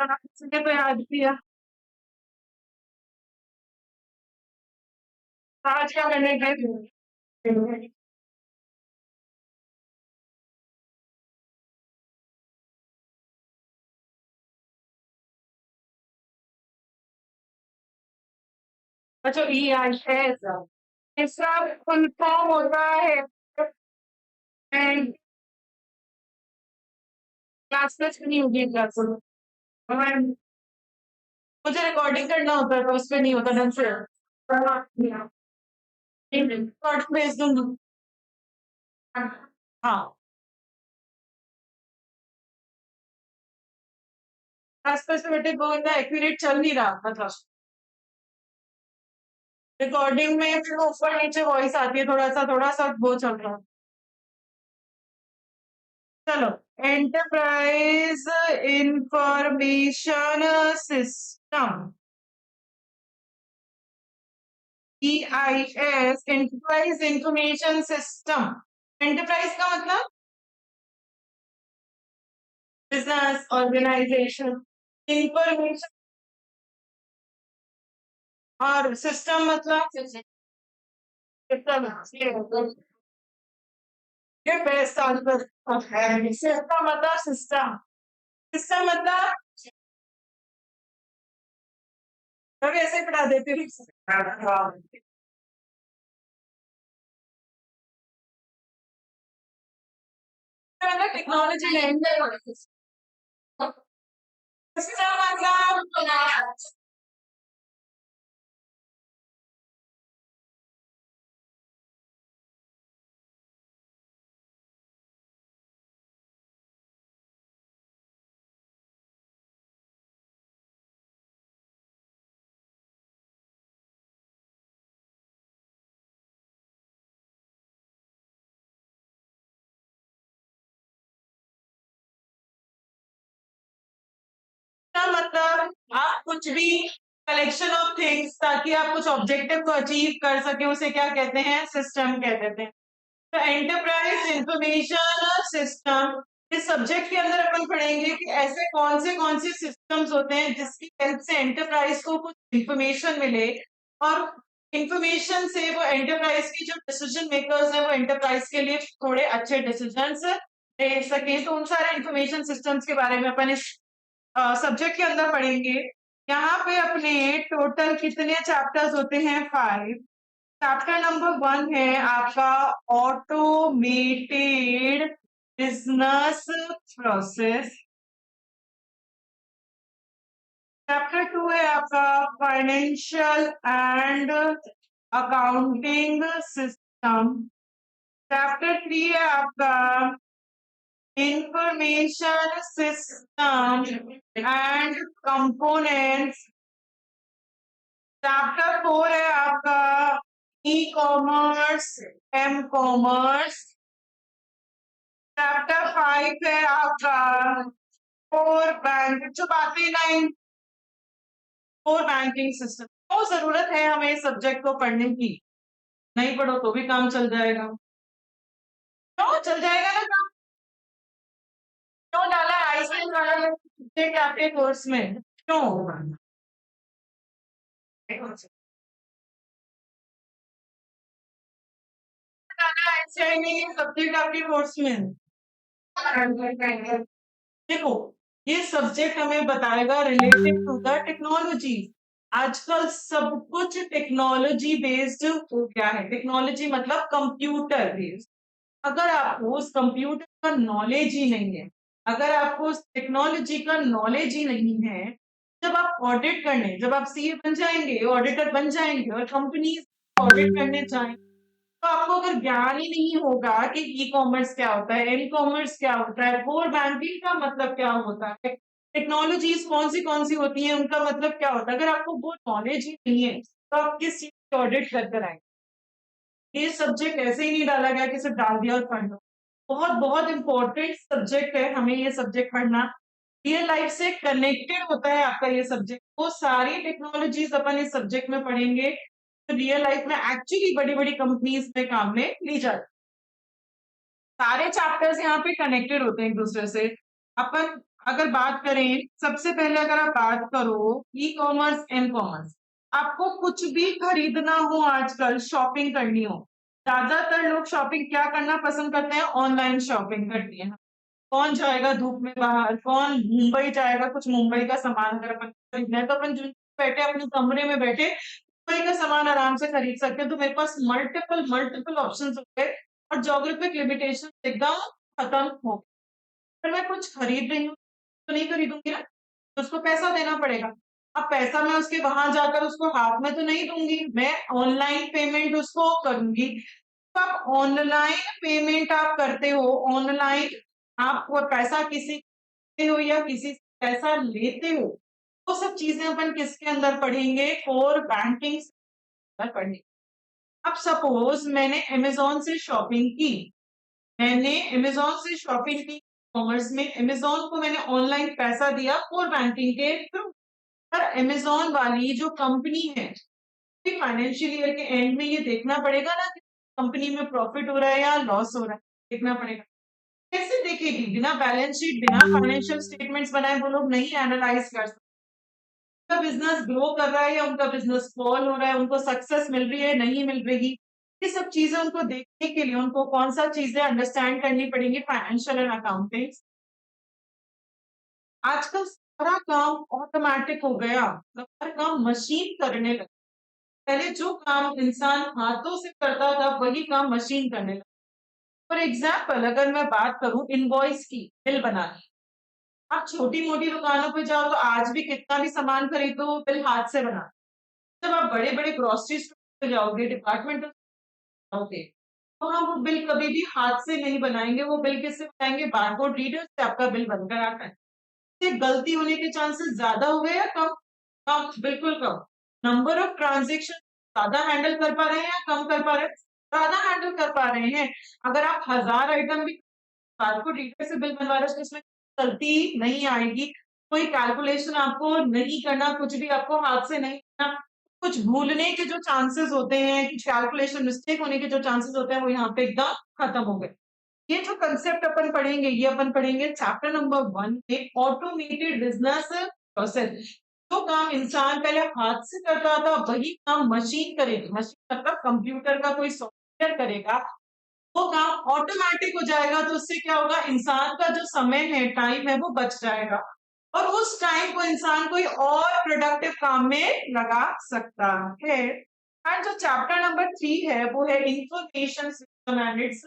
इसलिए तो याद किया। आज क्या करने गए? अच्छा, ई आई है। इसका फुल फॉर्म होता है एंड क्लास में नहीं होगी क्लास में। मुझे रिकॉर्डिंग करना होता है तो उस पे नहीं होता ढंग से। रिकॉर्ड भेज दूंगी। हाँ, क्लास पे से बेटे वो इतना एक्यूरेट चल नहीं रहा मतलब। रिकॉर्डिंग में फिर ऊपर नीचे वॉइस आती है, थोड़ा सा वो चल रहा है। चलो, enterprise information system, EIS, enterprise information system. Enterprise का मतलब बिजनेस ऑर्गेनाइजेशन, इंफॉर्मेशन और सिस्टम मतलब सिस्टम। ये बेस्ट आंसर है। सिस्टम मतलब सिस्टम, सिस्टम मतलब मैं भी ऐसे ही पढ़ा देती हूँ। टेक्नोलॉजी नहीं, सिस्टम मतलब का मतलब आप कुछ भी कलेक्शन ऑफ थिंग्स ताकि आप कुछ ऑब्जेक्टिव को अचीव कर सके, उसे क्या कहते हैं? सिस्टम कह देते हैं। तो एंटरप्राइज इंफॉर्मेशन सिस्टम, इस सब्जेक्ट के अंदर अपन पढ़ेंगे कि ऐसे कौन से सिस्टम्स होते हैं जिसकी हेल्प से एंटरप्राइज को कुछ इंफॉर्मेशन मिले और इंफॉर्मेशन से वो एंटरप्राइज की जो डिसीजन मेकर्स हैं वो एंटरप्राइज के लिए थोड़े अच्छे डिसीजंस ले सकें। तो उन सारे इंफॉर्मेशन सिस्टम्स के बारे में अपन इस सब्जेक्ट के अंदर पढ़ेंगे। यहाँ पे अपने टोटल कितने चैप्टर्स होते हैं? 5। चैप्टर नंबर 1 है आपका ऑटोमेटेड बिजनेस प्रोसेस। चैप्टर 2 है आपका financial and accounting system. Chapter 3 है आपका information system and components. Chapter 4 है आपका e commerce, m commerce. Chapter 5 है आपका कोर बैंक, जो बाकी 9 कोर बैंकिंग सिस्टम। तो जरूरत है हमें इस सब्जेक्ट को पढ़ने की, नहीं पढ़ो तो भी काम चल जाएगा। क्यों चल जाएगा ना काम? क्यों डाला आइसक्रीम वाला सब्जेक्ट आपके कोर्स में? क्यों डाला आइसक्रीम सब्जेक्ट आपके कोर्स में? देखो, ये सब्जेक्ट हमें बताएगा रिलेटेड टू द टेक्नोलॉजी। आजकल सब कुछ टेक्नोलॉजी बेस्ड हो गया है। टेक्नोलॉजी मतलब कंप्यूटर बेस्ड। अगर आपको उस कंप्यूटर का नॉलेज ही नहीं है, अगर आपको उस टेक्नोलॉजी का नॉलेज ही नहीं है, जब आप ऑडिट करने, जब आप सीए बन जाएंगे, ऑडिटर बन जाएंगे और कंपनी ऑडिट करने जाएंगे, तो आपको अगर ज्ञान ही नहीं होगा कि ई कॉमर्स क्या होता है, ई कॉमर्स क्या होता है, कोर बैंकिंग का मतलब क्या होता है, टेक्नोलॉजीज कौन सी होती हैं, उनका मतलब क्या होता है, अगर आपको वो नॉलेज ही नहीं है तो आप किस चीज की ऑडिट कर कर आएंगे? ये सब्जेक्ट ऐसे ही नहीं डाला गया कि सिर्फ डाल दिया और पढ़ लो। बहुत बहुत इंपॉर्टेंट सब्जेक्ट है, हमें ये सब्जेक्ट पढ़ना। रियल लाइफ से कनेक्टेड होता है आपका ये सब्जेक्ट। वो सारी टेक्नोलॉजीज अपन इस सब्जेक्ट में पढ़ेंगे तो रियल लाइफ में एक्चुअली बड़ी बड़ी कंपनीज में काम में ली जाती। सारे चैप्टर्स यहाँ पे कनेक्टेड होते हैं एक दूसरे से। अपन अगर बात करें, सबसे पहले अगर आप बात करो ई कॉमर्स, एम कॉमर्स, आपको कुछ भी खरीदना हो आजकल, शॉपिंग करनी हो, ज्यादातर लोग शॉपिंग क्या करना पसंद करते हैं? ऑनलाइन शॉपिंग करती है। कौन जाएगा धूप में बाहर? कौन मुंबई जाएगा कुछ मुंबई का सामान अगर अपन खरीदना है तो अपन जो बैठे अपने कमरे में बैठे मुंबई का सामान आराम से खरीद सकते हैं। तो मेरे पास मल्टीपल मल्टीपल ऑप्शंस हो गए और ज्योग्राफिक लिमिटेशन एकदम खत्म हो गई। अगर मैं कुछ खरीद रही हूँ तो नहीं खरीदूंगी ना, तो उसको पैसा देना पड़ेगा। अब पैसा मैं उसके वहां जाकर उसको हाथ में तो नहीं दूंगी, मैं ऑनलाइन पेमेंट उसको करूंगी। तो आप ऑनलाइन पेमेंट आप करते हो, ऑनलाइन आप वो पैसा किसी देते हो या किसी से पैसा लेते हो, वो सब चीजें अपन किसके अंदर पढ़ेंगे? कोर बैंकिंग अंदर पढ़ेंगे। अब सपोज मैंने अमेजोन से शॉपिंग की, मैंने अमेजोन से शॉपिंग की, कॉमर्स में अमेजोन को मैंने ऑनलाइन पैसा दिया कोर बैंकिंग के थ्रू। पर अमेजोन वाली जो कंपनी है, फाइनेंशियल ईयर के एंड में ये देखना पड़ेगा ना कि कंपनी में प्रॉफिट हो रहा है या लॉस हो रहा है, देखना पड़ेगा। कैसे देखेगी? बिना बैलेंस शीट, बिना फाइनेंशियल स्टेटमेंट्स बनाए वो लोग नहीं एनालाइज कर सकते उनका बिजनेस ग्रो कर रहा है या उनका बिजनेस फॉल हो रहा है, उनको सक्सेस मिल रही है नहीं मिल रही। ये सब चीजें उनको देखने के लिए उनको कौन सा चीजें अंडरस्टैंड करनी पड़ेंगी? Financial and accounting. आजकल सारा काम ऑटोमेटिक हो गया, मतलब हर काम मशीन करने लगी। पहले जो काम इंसान हाथों से करता था वही काम मशीन करने लगा। फॉर एग्जाम्पल अगर मैं बात करूं इनवॉइस की, बिल बनानी, आप छोटी मोटी दुकानों पे जाओ तो आज भी कितना भी सामान खरीदो वो बिल हाथ से बना। जब आप बड़े बड़े ग्रोसरी स्टोर पे जाओगे, डिपार्टमेंटल जाओगे, तो हाँ वो बिल कभी भी हाथ से नहीं बनाएंगे, वो बिल किससे बनाएंगे? बारकोड रीडर से आपका बिल बनकर आता है। इससे गलती होने के चांसेस ज्यादा हुए या कम? कम, बिल्कुल कम। नंबर ऑफ ट्रांजेक्शन ज्यादा हैंडल कर पा रहे हैं या कम कर पा रहे हैं? ज्यादा हैंडल कर पा रहे हैं। अगर आप 1000 आइटम भी बारकोड रीडर से बिल बनवा रहे हो तो इसमें गलती नहीं आएगी। कोई कैलकुलेशन आपको नहीं करना, कुछ भी आपको हाथ से नहीं करना। कुछ भूलने के जो चांसेस होते हैं, कुछ कैलकुलेशन मिस्टेक होने के जो चांसेस होते हैं वो यहाँ पे एकदम खत्म हो गए। ये जो कंसेप्ट अपन पढ़ेंगे ये अपन पढ़ेंगे चैप्टर नंबर 1 में, ऑटोमेटेड बिजनेस प्रोसेस। जो काम इंसान पहले हाथ से करता था वही काम मशीन करेगी। मशीन मतलब कंप्यूटर का कोई सॉफ्टवेयर करेगा, वो काम ऑटोमेटिक हो जाएगा। तो उससे क्या होगा? इंसान का जो समय है, टाइम है, वो बच जाएगा और उस टाइम को इंसान कोई और प्रोडक्टिव काम में लगा सकता है। एंड जो चैप्टर नंबर 3 है वो है information system and it's.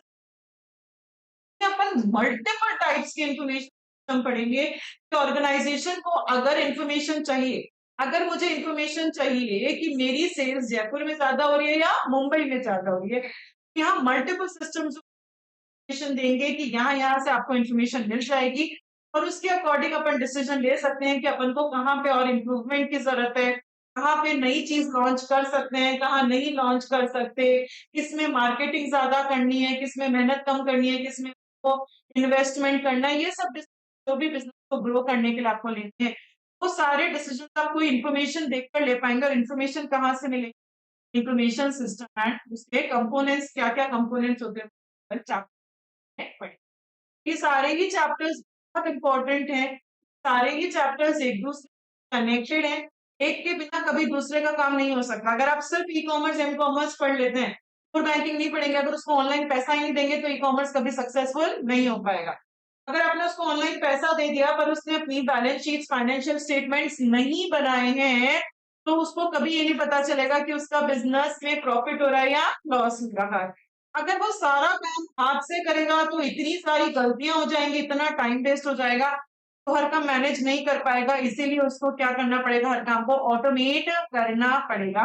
Upon multiple types के इंफॉर्मेशन पढ़ेंगे कि ऑर्गेनाइजेशन को अगर इंफॉर्मेशन चाहिए, अगर मुझे इंफॉर्मेशन चाहिए कि मेरी सेल्स जयपुर में ज्यादा हो रही है या मुंबई में ज्यादा हो रही है, यहाँ मल्टीपल सिस्टम्स इंफॉर्मेशन देंगे कि यहाँ से आपको इंफॉर्मेशन मिल जाएगी और उसके अकॉर्डिंग अपन डिसीजन ले सकते हैं कि अपन को कहाँ पे और इम्प्रूवमेंट की जरूरत है, कहाँ पे नई चीज लॉन्च कर सकते हैं, कहाँ नहीं लॉन्च कर सकते, किसमें मार्केटिंग ज्यादा करनी है, किसमें मेहनत कम करनी है, किसमें को इन्वेस्टमेंट करना है। ये सब जो भी बिजनेस को ग्रो करने के लिए आपको लेने हैं, वो सारे डिसीजन आपको इन्फॉर्मेशन देखकर ले पाएंगे। और इन्फॉर्मेशन कहाँ से मिलेगी? इंफॉर्मेशन सिस्टम एंड उसके कंपोनेंट्स, क्या क्या कंपोनेंट्स होते हैं पढ़े। ये सारे ही चैप्टर्स बहुत इंपॉर्टेंट हैं। सारे ही चैप्टर्स एक दूसरे से कनेक्टेड हैं। एक के बिना कभी दूसरे का काम नहीं हो सकता। अगर आप सिर्फ ई कॉमर्स, एम कॉमर्स पढ़ लेते हैं, कोर बैंकिंग नहीं पढ़ेंगे, अगर उसको ऑनलाइन पैसा ही नहीं देंगे तो ई कॉमर्स कभी सक्सेसफुल नहीं हो पाएगा। अगर आपने उसको ऑनलाइन पैसा दे दिया पर उसने अपनी बैलेंस शीट्स, फाइनेंशियल स्टेटमेंट्स नहीं बनाए हैं, तो उसको कभी ये नहीं पता चलेगा कि उसका बिजनेस में प्रॉफिट हो रहा है या लॉस हो रहा है। अगर वो सारा काम हाथ से करेगा तो इतनी सारी गलतियां हो जाएंगी, इतना टाइम वेस्ट हो जाएगा, तो हर काम मैनेज नहीं कर पाएगा। इसीलिए उसको क्या करना पड़ेगा? हर काम को ऑटोमेट करना पड़ेगा।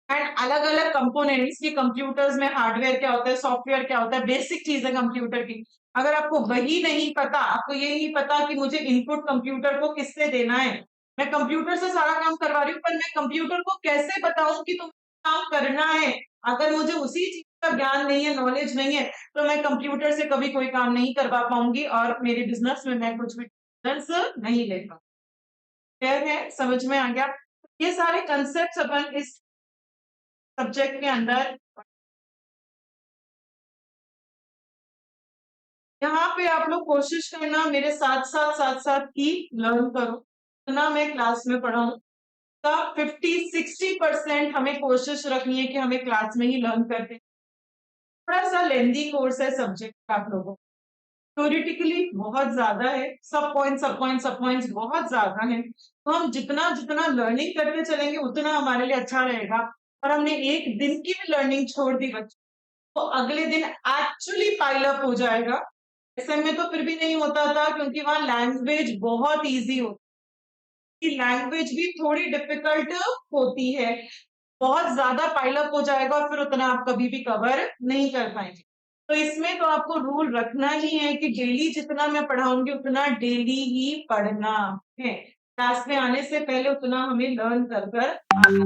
एंड अलग अलग कंपोनेंट्स की, कंप्यूटर्स में हार्डवेयर क्या होता है, सॉफ्टवेयर क्या होता है, बेसिक चीज है कंप्यूटर की। अगर आपको वही नहीं पता, आपको ये नहीं पता कि मुझे इनपुट कंप्यूटर को किससे देना है, मैं कंप्यूटर से सारा काम करवा रही हूँ पर मैं कंप्यूटर को कैसे बताऊं कि तुम्हें काम करना है, अगर मुझे उसी चीज का ज्ञान नहीं है, नॉलेज नहीं है, तो मैं कंप्यूटर से कभी कोई काम नहीं करवा पाऊंगी और मेरे बिजनेस में मैं कुछ भी डिसीजंस नहीं ले पाऊंगी। क्लियर है? समझ में आ गया? ये सारे कंसेप्ट अपन इस सब्जेक्ट के अंदर यहाँ पे आप लोग कोशिश करना मेरे साथ साथ ही लर्न करो। इतना मैं क्लास में पढ़ाऊँ का 50-60% हमें कोशिश रखनी है कि हमें क्लास में ही लर्न करते हैं। थोड़ा सा लेंदी कोर्स है सब्जेक्ट आप लोगों, थ्योरेटिकली बहुत ज्यादा है, सब पॉइंट्स बहुत ज्यादा है। तो हम जितना जितना लर्निंग करते चलेंगे उतना हमारे लिए अच्छा रहेगा। और हमने एक दिन की भी लर्निंग छोड़ दी बच्चों, तो अगले दिन एक्चुअली पाइल अप हो जाएगा। ऐसे में तो फिर भी नहीं होता था क्योंकि वहां लैंग्वेज बहुत इजी होती है, लैंग्वेज भी थोड़ी डिफिकल्ट होती है। बहुत ज्यादा पाइल अप हो जाएगा और फिर उतना आप कभी भी कवर नहीं कर पाएंगे। तो इसमें तो आपको रूल रखना ही है कि डेली जितना मैं पढ़ाऊंगी उतना डेली ही पढ़ना है। क्लास में आने से पहले उतना हमें लर्न कर कर आना।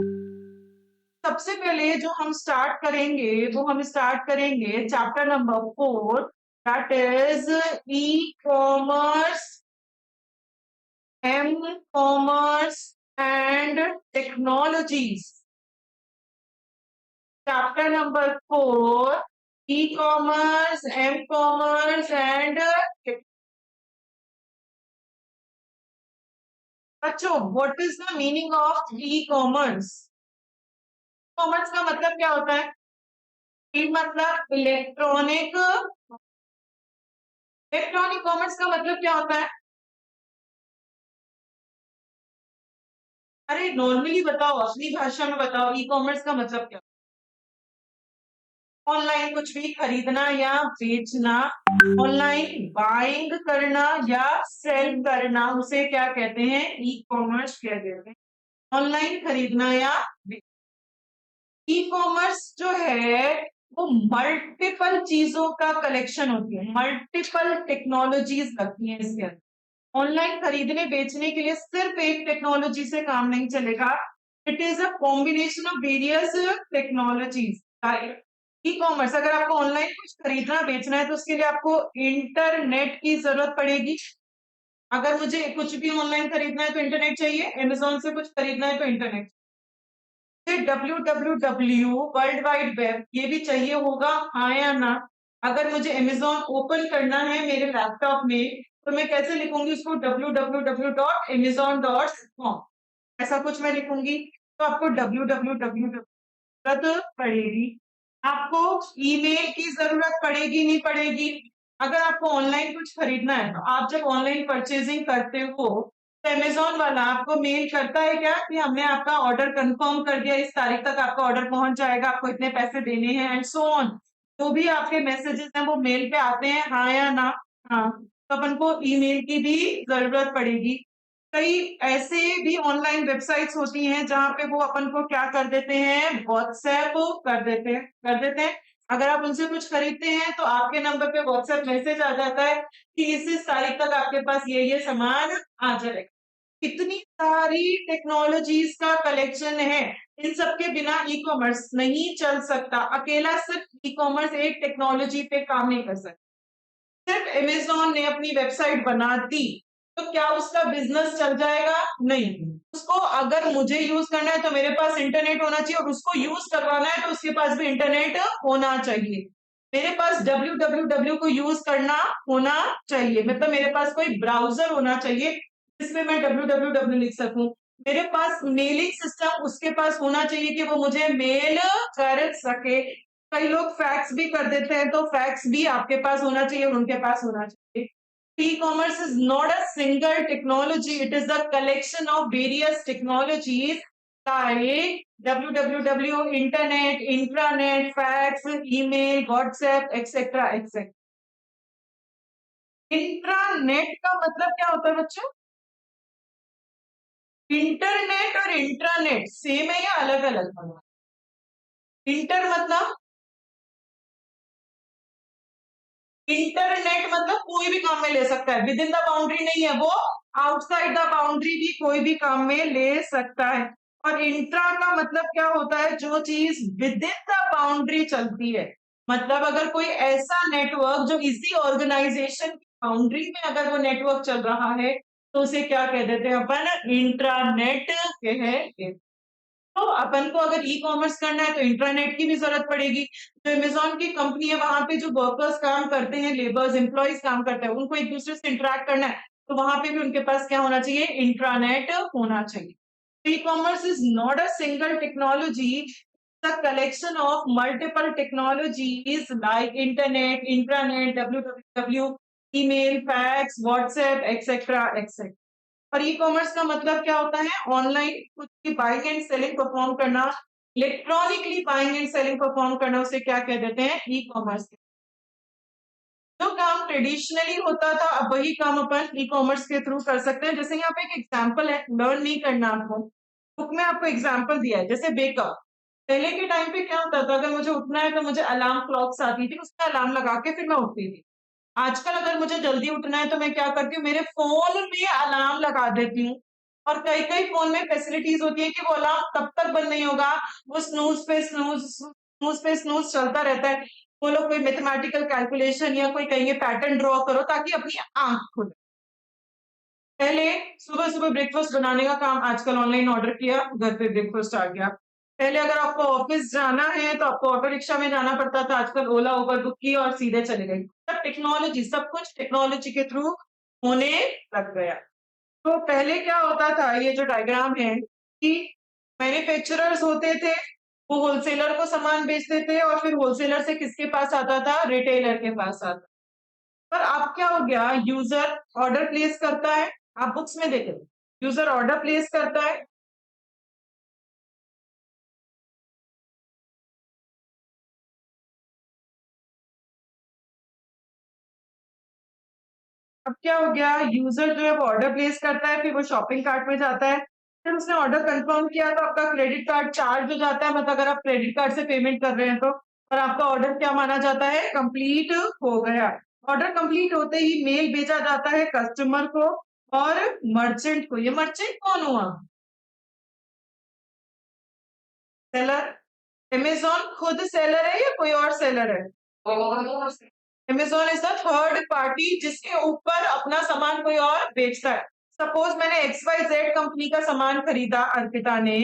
सबसे पहले जो हम स्टार्ट करेंगे वो हम स्टार्ट करेंगे chapter number 4, that is e commerce, m commerce and technologies. Chapter number 4, e-commerce, m-commerce and बच्चों, what is the meaning of e-commerce? Commerce का मतलब क्या होता है? ई मतलब इलेक्ट्रॉनिक, इलेक्ट्रॉनिक कॉमर्स का मतलब क्या होता है? अरे नॉर्मली बताओ, अपनी भाषा में बताओ, ई कॉमर्स का मतलब क्या? ऑनलाइन कुछ भी खरीदना या बेचना, ऑनलाइन बाइंग करना या सेल करना, उसे क्या कहते हैं? ई कॉमर्स कहते हैं। ऑनलाइन खरीदना या ई कॉमर्स जो है वो मल्टीपल चीजों का कलेक्शन होती है, मल्टीपल टेक्नोलॉजीज लगती हैं इसके अंदर। ऑनलाइन खरीदने बेचने के लिए सिर्फ एक टेक्नोलॉजी से काम नहीं चलेगा, it is a combination of various technologies. E commerce, अगर आपको ऑनलाइन कुछ खरीदना बेचना है तो उसके लिए आपको इंटरनेट की जरूरत पड़ेगी। अगर मुझे कुछ भी ऑनलाइन खरीदना है तो इंटरनेट चाहिए, अमेजोन से कुछ खरीदना है तो internet, www world wide web ये भी चाहिए होगा, हाँ या ना? अगर मुझे अमेजोन ओपन करना है मेरे लैपटॉप में तो मैं कैसे लिखूंगी उसको? www.amazon.com, ऐसा कुछ मैं लिखूंगी। तो आपको www जरूरत पड़ेगी। आपको ईमेल की जरूरत पड़ेगी नहीं पड़ेगी? अगर आपको ऑनलाइन कुछ खरीदना है तो आप जब ऑनलाइन परचेजिंग करते हो तो अमेजोन वाला आपको मेल करता है क्या कि हमने आपका ऑर्डर कंफर्म कर दिया, इस तारीख तक आपका ऑर्डर पहुंच जाएगा, आपको इतने पैसे देने हैं एंड सो ऑन। जो भी आपके मैसेजेस हैं वो मेल पे आते हैं, हाँ या ना? हाँ। तो अपन को ईमेल की भी जरूरत पड़ेगी। कई ऐसे भी ऑनलाइन वेबसाइट्स होती हैं जहां पे वो अपन को क्या कर देते हैं? व्हाट्सएप कर देते हैं। अगर आप उनसे कुछ खरीदते हैं तो आपके नंबर पे व्हाट्सएप मैसेज आ जाता है कि इस तारीख तक आपके पास ये सामान आ जाएगा। इतनी सारी टेक्नोलॉजीज का कलेक्शन है, इन सब के बिना ई कॉमर्स नहीं चल सकता। अकेला सिर्फ ई कॉमर्स एक टेक्नोलॉजी पे काम नहीं कर सकता। सिर्फ अमेज़न ने अपनी वेबसाइट बना दी तो क्या उसका बिजनेस चल जाएगा? नहीं। उसको अगर मुझे यूज करना है तो मेरे पास इंटरनेट होना चाहिए, और उसको यूज करवाना है तो उसके पास भी इंटरनेट होना चाहिए। मेरे पास www को यूज करना होना चाहिए, मतलब मेरे पास कोई ब्राउजर होना चाहिए जिसमें मैं www लिख सकूं। मेरे पास मेलिंग सिस्टम उसके पास होना चाहिए कि वो मुझे मेल कर सके। कई लोग फैक्स भी कर देते हैं, तो फैक्स भी आपके पास होना चाहिए और उनके पास होना चाहिए। E-commerce is not a single technology, it is the collection of various technologies like www, internet, intranet, fax, email, WhatsApp, etc. etc. Intranet का मतलब क्या होता है बच्चों? इंटरनेट और इंट्रानेट सेम है या अलग अलग? इंटर मतलब, इंटरनेट मतलब कोई भी काम में ले सकता है, विद इन द बाउंड्री नहीं है वो, आउटसाइड द बाउंड्री भी कोई भी काम में ले सकता है। और इंट्रा का मतलब क्या होता है? जो चीज विद इन द बाउंड्री चलती है। मतलब अगर कोई ऐसा नेटवर्क जो इसी ऑर्गेनाइजेशन की बाउंड्री में अगर वो नेटवर्क चल रहा है तो उसे क्या कह देते हैं अपन? इंट्रानेट कह देते हैं। तो अपन को अगर ई कॉमर्स करना है तो इंटरनेट की भी जरूरत पड़ेगी। जो अमेजोन की कंपनी है वहां पे जो वर्कर्स काम करते हैं, लेबर्स एम्प्लॉयज काम करते हैं, उनको एक दूसरे से इंटरेक्ट करना है, तो वहां पे भी उनके पास क्या होना चाहिए, इंट्रानेट होना चाहिए। E-commerce is not a single technology, it's a collection of multiple technologies like internet, intranet, www, email, fax, WhatsApp, etc. etc. और ई कॉमर्स का मतलब क्या होता है, ऑनलाइन कुछ की बाइंग एंड सेलिंग परफॉर्म करना, electronically buying and selling perform करना, उसे क्या कह देते हैं, ई कॉमर्स। जो काम ट्रेडिशनली होता था अब वही काम अपन ई कॉमर्स के थ्रू कर सकते हैं। जैसे यहाँ पे एक एग्जांपल है, लर्न नहीं करना आपको, बुक में आपको एग्जांपल दिया है, जैसे बेकअप। पहले के टाइम पे क्या होता था, अगर मुझे उठना है तो मुझे अलार्म क्लॉक्स आती थी, उसमें अलार्म लगा के फिर मैं उठती थी। आजकल अगर मुझे जल्दी उठना है तो मैं क्या करती हूँ, मेरे फोन में अलार्म लगा देती हूँ। और कई कई फोन में फैसिलिटीज होती है कि वो अलार्म तब तक बंद नहीं होगा, वो स्नूज पे स्नूज चलता रहता है। वो लोग कोई मैथमेटिकल कैलकुलेशन या कोई कहेंगे पैटर्न ड्रॉ करो ताकि अपनी आंख खुले। पहले सुबह सुबह ब्रेकफास्ट बनाने का काम आजकल ऑनलाइन ऑर्डर किया, घर पे ब्रेकफास्ट आ गया। पहले अगर आपको ऑफिस जाना है तो आपको ऑटो रिक्शा में जाना पड़ता था, आजकल ओला उबर बुक की और सीधे चले गए। सब टेक्नोलॉजी, सब कुछ टेक्नोलॉजी के थ्रू होने लग गया। तो पहले क्या होता था, ये जो डायग्राम है कि मैन्युफैक्चरर्स होते थे, वो होलसेलर को सामान बेचते थे और फिर होलसेलर से किसके पास आता था, रिटेलर के पास आता। पर अब क्या हो गया, यूजर ऑर्डर प्लेस करता है, आप बुक्स में देखें, यूजर ऑर्डर प्लेस करता है। अब क्या हो गया, यूजर जो है वो ऑर्डर प्लेस करता है, फिर वो शॉपिंग कार्ट में जाता है, फिर उसने ऑर्डर कंफर्म किया तो आपका क्रेडिट कार्ड चार्ज हो जाता है, मतलब अगर आप क्रेडिट कार्ड से पेमेंट कर रहे हैं तो, और आपका ऑर्डर क्या माना जाता है, कंप्लीट हो गया। ऑर्डर कंप्लीट होते ही मेल भेजा जाता है कस्टमर को और मर्चेंट को। ये मर्चेंट कौन हुआ, सेलर। अमेज़न खुद सेलर है या कोई और सेलर है? Amazon is the third party जिसके ऊपर अपना सामान कोई और बेचता है। सपोज मैंने XYZ कंपनी का सामान खरीदा अर्पिता ने,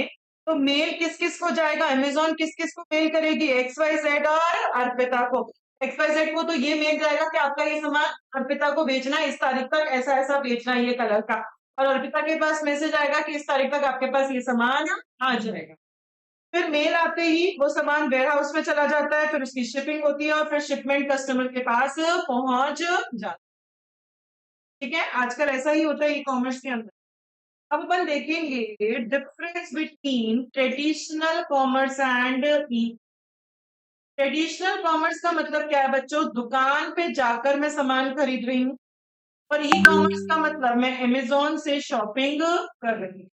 तो मेल किस-किस को जाएगा? अमेज़न किस-किस को मेल करेगी? XYZ और अर्पिता को। XYZ को तो ये मेल जाएगा कि आपका ये सामान अर्पिता को बेचना है, इस तारीख तक ऐसा-ऐसा बेचना है ये कलर का। और अर्पिता के पास मैसेज आएगा कि इस तारीख तक आपके पास ये सामान आ जाएगा। फिर मेल आते ही वो सामान वेयर हाउस में चला जाता है, फिर उसकी शिपिंग होती है और फिर शिपमेंट कस्टमर के पास पहुंच जाती है। ठीक है, आजकल ऐसा ही होता है ई कॉमर्स के अंदर। अब अपन देखेंगे difference between traditional commerce and E. Traditional commerce का मतलब क्या है बच्चों, दुकान पे जाकर मैं सामान खरीद रही हूँ। और ई कॉमर्स का मतलब मैं अमेजोन से शॉपिंग कर रही हूँ।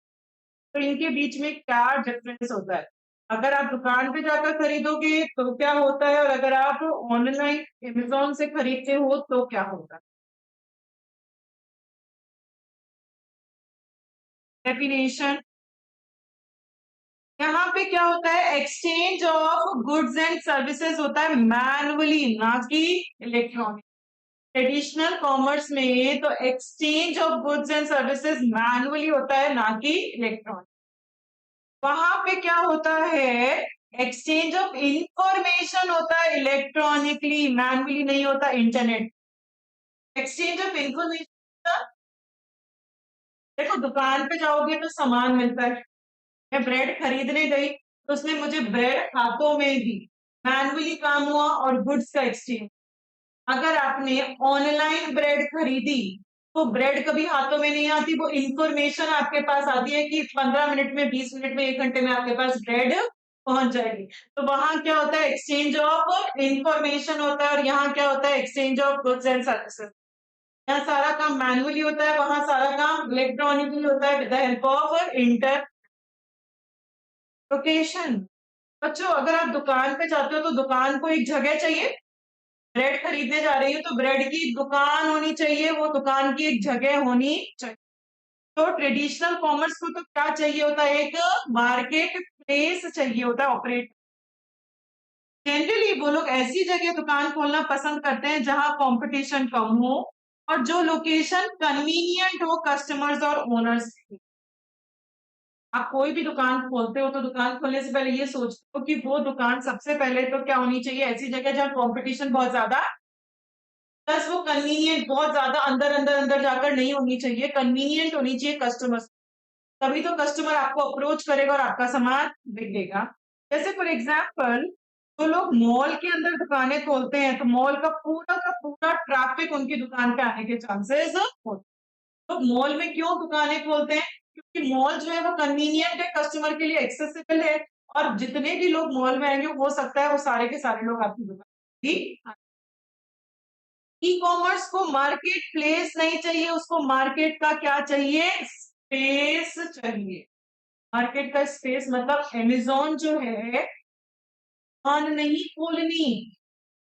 तो इनके बीच में क्या डिफरेंस होता है, अगर आप दुकान पे जाकर खरीदोगे तो क्या होता है, और अगर आप ऑनलाइन अमेज़न से खरीदते हो तो क्या होगा? डेफिनेशन, यहाँ पे क्या होता है, exchange of goods and services होता है मैनुअली, ना कि इलेक्ट्रॉनिक। ट्रेडिशनल कॉमर्स में तो exchange of goods and services manually होता है, ना कि इलेक्ट्रॉनिक। वहां पे क्या होता है, एक्सचेंज ऑफ इंफॉर्मेशन होता है इलेक्ट्रॉनिकली, मैनुअली नहीं होता, इंटरनेट। एक्सचेंज ऑफ इंफॉर्मेशन, देखो दुकान पे जाओगे तो सामान मिलता है, मैं ब्रेड खरीदने गई तो उसने मुझे ब्रेड हाथों में दी, मैनुअली काम हुआ और गुड्स का एक्सचेंज। अगर आपने ऑनलाइन ब्रेड खरीदी तो ब्रेड कभी हाथों में नहीं आती, वो इंफॉर्मेशन आपके पास आती है कि 15 मिनट में, 20 मिनट में, 1 घंटे में आपके पास ब्रेड पहुंच जाएगी। तो वहां क्या होता है, एक्सचेंज ऑफ इंफॉर्मेशन होता है, और यहाँ क्या होता है, exchange of goods and services. यहाँ सारा काम मैनुअली होता है, वहां सारा काम इलेक्ट्रॉनिकली होता है with the help of inter location. बच्चों अगर आप दुकान पे जाते हो तो दुकान को एक जगह चाहिए, ब्रेड खरीदने जा रही हूँ तो ब्रेड की दुकान होनी चाहिए, वो दुकान की एक जगह होनी चाहिए। तो ट्रेडिशनल कॉमर्स को तो क्या चाहिए होता है, एक मार्केट प्लेस चाहिए होता है ऑपरेट। जनरली वो लोग ऐसी जगह दुकान खोलना पसंद करते हैं जहां कंपटीशन कम हो और जो लोकेशन कन्वीनियंट हो कस्टमर्स और ओनर्स। आप कोई भी दुकान खोलते हो तो दुकान खोलने से पहले ये सोचते हो कि वो दुकान सबसे पहले तो क्या होनी चाहिए, ऐसी जगह जहाँ कंपटीशन बहुत ज्यादा, प्लस वो कन्वीनियंट, बहुत ज्यादा अंदर अंदर अंदर जाकर नहीं होनी चाहिए, कन्वीनियंट होनी चाहिए कस्टमर, तभी तो कस्टमर आपको अप्रोच करेगा और आपका सामान बिकेगा। जैसे फॉर एग्जाम्पल, तो लोग मॉल के अंदर दुकानें खोलते हैं तो मॉल का पूरा ट्रैफिक उनकी दुकान पे आने के चांसेस होते हैं। तो मॉल में क्यों दुकानें खोलते हैं? क्योंकि मॉल जो है वो कन्वीनियंट है, कस्टमर के लिए एक्सेसिबल है, और जितने भी लोग मॉल में आएंगे हो सकता है वो सारे के सारे लोग आपकी दुकान भी। ई कॉमर्स को मार्केट प्लेस नहीं चाहिए, उसको मार्केट का क्या चाहिए? स्पेस चाहिए। मार्केट का स्पेस मतलब अमेज़न जो है, दुकान नहीं खोलनी,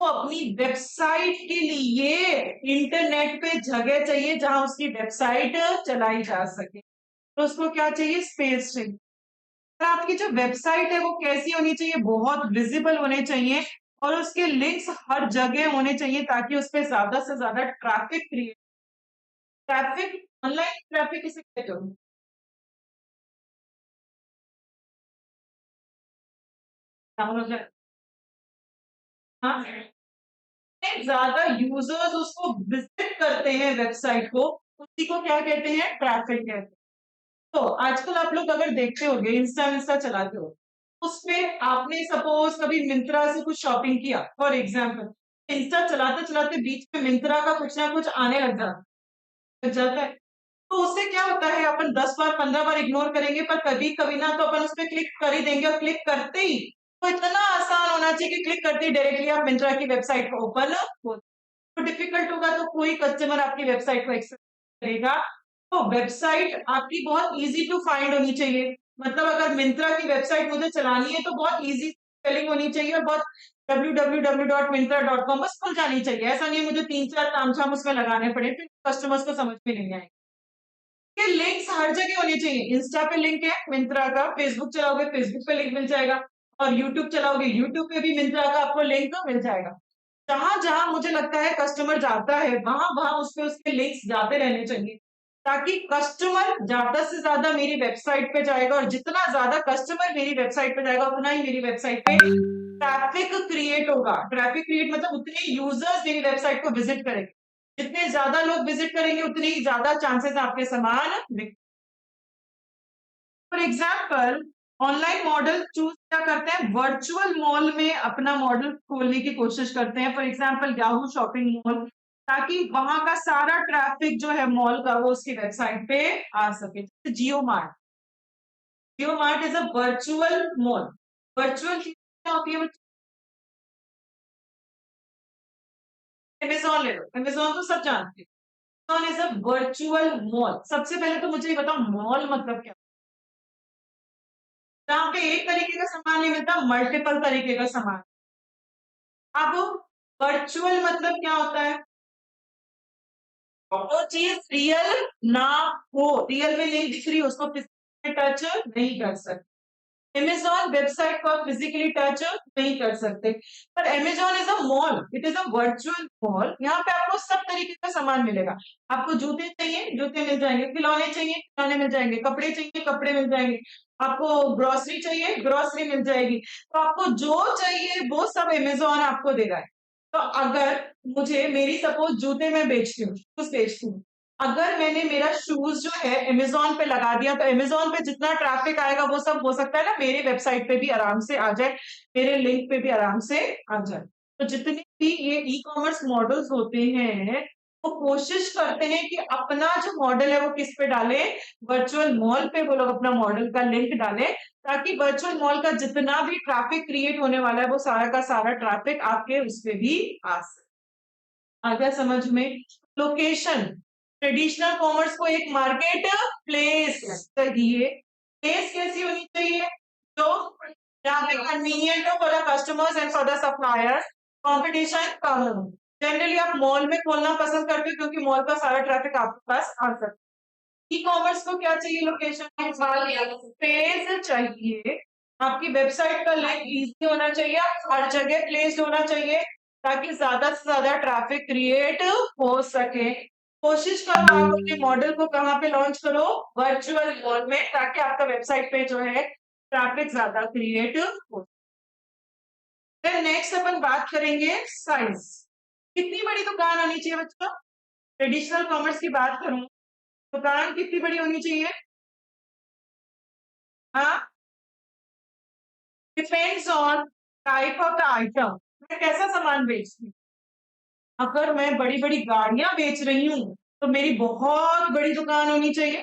वो अपनी वेबसाइट के लिए इंटरनेट पे जगह चाहिए जहां उसकी वेबसाइट चलाई जा सके। तो उसको क्या चाहिए? स्पेस चाहिए। और आपकी जो वेबसाइट है वो कैसी होनी चाहिए? बहुत विजिबल होने चाहिए, और उसके लिंक्स हर जगह होने चाहिए ताकि उस पे ज्यादा से ज्यादा traffic create. Traffic, online traffic किसे कहते हो? क्या मतलब? हाँ, ज्यादा यूजर्स उसको विजिट करते हैं वेबसाइट को, उसी को क्या कहते हैं? ट्रैफिक कहते हैं। तो आजकल आप लोग अगर देखते होंगे, इंस्टा इंस्टा चलाते हो, उस पे आपने सपोज कभी मिंत्रा से कुछ शॉपिंग किया फॉर एग्जाम्पल, इंस्टा चलाते चलाते बीच में मिंत्रा का कुछ ना कुछ आने लग जाता है। तो उससे क्या होता है, अपन 10 बार 15 बार इग्नोर करेंगे, पर कभी कभी ना तो अपन उस पर क्लिक कर ही देंगे, और क्लिक करते ही तो इतना आसान होना चाहिए कि क्लिक करते ही डायरेक्टली आप मिंत्रा की वेबसाइट को ओपन हो। तो डिफिकल्ट होगा तो कोई कस्टमर आपकी वेबसाइट को एक्सेस करेगा। तो वेबसाइट आपकी बहुत इजी टू फाइंड होनी चाहिए। मतलब अगर मिंत्रा की वेबसाइट मुझे चलानी है तो बहुत इजी स्पेलिंग होनी चाहिए, और बहुत www.myntra.com बस खुल जानी चाहिए। ऐसा नहीं है मुझे 3 4 तामझाम उसमें लगाने पड़े फिर कस्टमर्स को समझ में नहीं आए। ये लिंक्स हर जगह होने चाहिए। इंस्टा पे लिंक है मिंत्रा का, फेसबुक चलाओगे फेसबुक पे लिंक मिल जाएगा, और यूट्यूब चलाओगे यूट्यूब पे भी मिंत्रा का आपको लिंक मिल जाएगा। जहां जहां मुझे लगता है कस्टमर जाता है वहां वहां उस पे उसके लिंक्स जाते रहने चाहिए, ताकि कस्टमर ज्यादा से ज्यादा मेरी वेबसाइट पे जाएगा, और जितना ज्यादा कस्टमर मेरी वेबसाइट पे जाएगा उतना ही मेरी वेबसाइट पे ट्रैफिक क्रिएट होगा। ट्रैफिक क्रिएट मतलब उतने यूजर्स मेरी वेबसाइट को विजिट करेंगे, जितने ज्यादा लोग विजिट करेंगे उतनी ही ज्यादा चांसेस आपके सामान बिक। For example, online model choose क्या करते हैं? वर्चुअल मॉल में अपना मॉडल खोलने की कोशिश करते हैं, for example Yahoo shopping mall, ताकि वहां का सारा ट्रैफिक जो है मॉल का वो उसकी वेबसाइट पे आ सके। Jio Mart, Jio Mart is a virtual mall. Virtual क्या होती है? अमेजोन ले लो, अमेजोन तो सब जानते हैं। Amazon is a virtual mall. सबसे पहले तो मुझे ये बताओ मॉल मतलब क्या? जहाँ पे एक तरीके का सामान नहीं मिलता, मल्टीपल तरीके का सामान। अब वर्चुअल मतलब क्या होता है? जो चीज रियल ना हो, रियल में नहीं दिख रही, उसको फिजिकली टच नहीं कर सकते। Amazon वेबसाइट को आप फिजिकली टच नहीं कर सकते, पर Amazon is a mall, it is a virtual mall. यहाँ पे आपको सब तरीके का सामान मिलेगा। आपको जूते चाहिए जूते मिल जाएंगे, खिलौने चाहिए खिलौने मिल जाएंगे, कपड़े चाहिए कपड़े मिल जाएंगे, आपको ग्रोसरी चाहिए ग्रोसरी मिल जाएगी। तो आपको जो चाहिए वो सब Amazon आपको दे रहा है। तो अगर मुझे, मेरी सपोज जूते मैं बेचती हूँ, शूज बेचती हूँ, अगर मैंने मेरा शूज जो है अमेज़न पे लगा दिया तो अमेज़न पे जितना ट्रैफिक आएगा वो सब हो सकता है ना मेरे वेबसाइट पे भी आराम से आ जाए, मेरे लिंक पे भी आराम से आ जाए। तो जितने भी ये ई कॉमर्स मॉडल्स होते हैं वो कोशिश करते हैं कि अपना जो मॉडल है वो किस पे डाले? वर्चुअल मॉल पे वो लोग अपना मॉडल का लिंक डालें, ताकि वर्चुअल मॉल का जितना भी ट्रैफिक क्रिएट होने वाला है वो सारा का सारा ट्रैफिक आपके उस पे भी आ सके। आ गया समझ में? लोकेशन, ट्रेडिशनल कॉमर्स को एक मार्केट प्लेस चाहिए। प्लेस कैसी होनी चाहिए? जो जहाँ पे कन्वीनियंट हो for the customers and for the suppliers, competition कम हो। जनरली आप मॉल में खोलना पसंद करते हो क्योंकि मॉल का सारा ट्रैफिक आपके पास आ सकता है। ई कॉमर्स को क्या चाहिए? लोकेशन, स्पेस चाहिए। आपकी वेबसाइट का लिंक इजी होना चाहिए, हर जगह प्लेस्ड होना चाहिए, ताकि ज्यादा से ज्यादा ट्रैफिक क्रिएट हो सके। कोशिश करो आप अपने मॉडल को कहाँ पे लॉन्च करो, वर्चुअल मॉल में, ताकि आपका वेबसाइट पे जो है ट्रैफिक ज्यादा क्रिएट हो। फिर नेक्स्ट अपन बात करेंगे साइज। कितनी बड़ी दुकान होनी चाहिए बच्चों? ट्रेडिशनल कॉमर्स की बात करूं, दुकान कितनी बड़ी होनी चाहिए? हाँ, depends on type of the item. मैं कैसा सामान बेचती हूँ। अगर मैं बड़ी बड़ी गाड़ियां बेच रही हूँ तो मेरी बहुत बड़ी दुकान होनी चाहिए।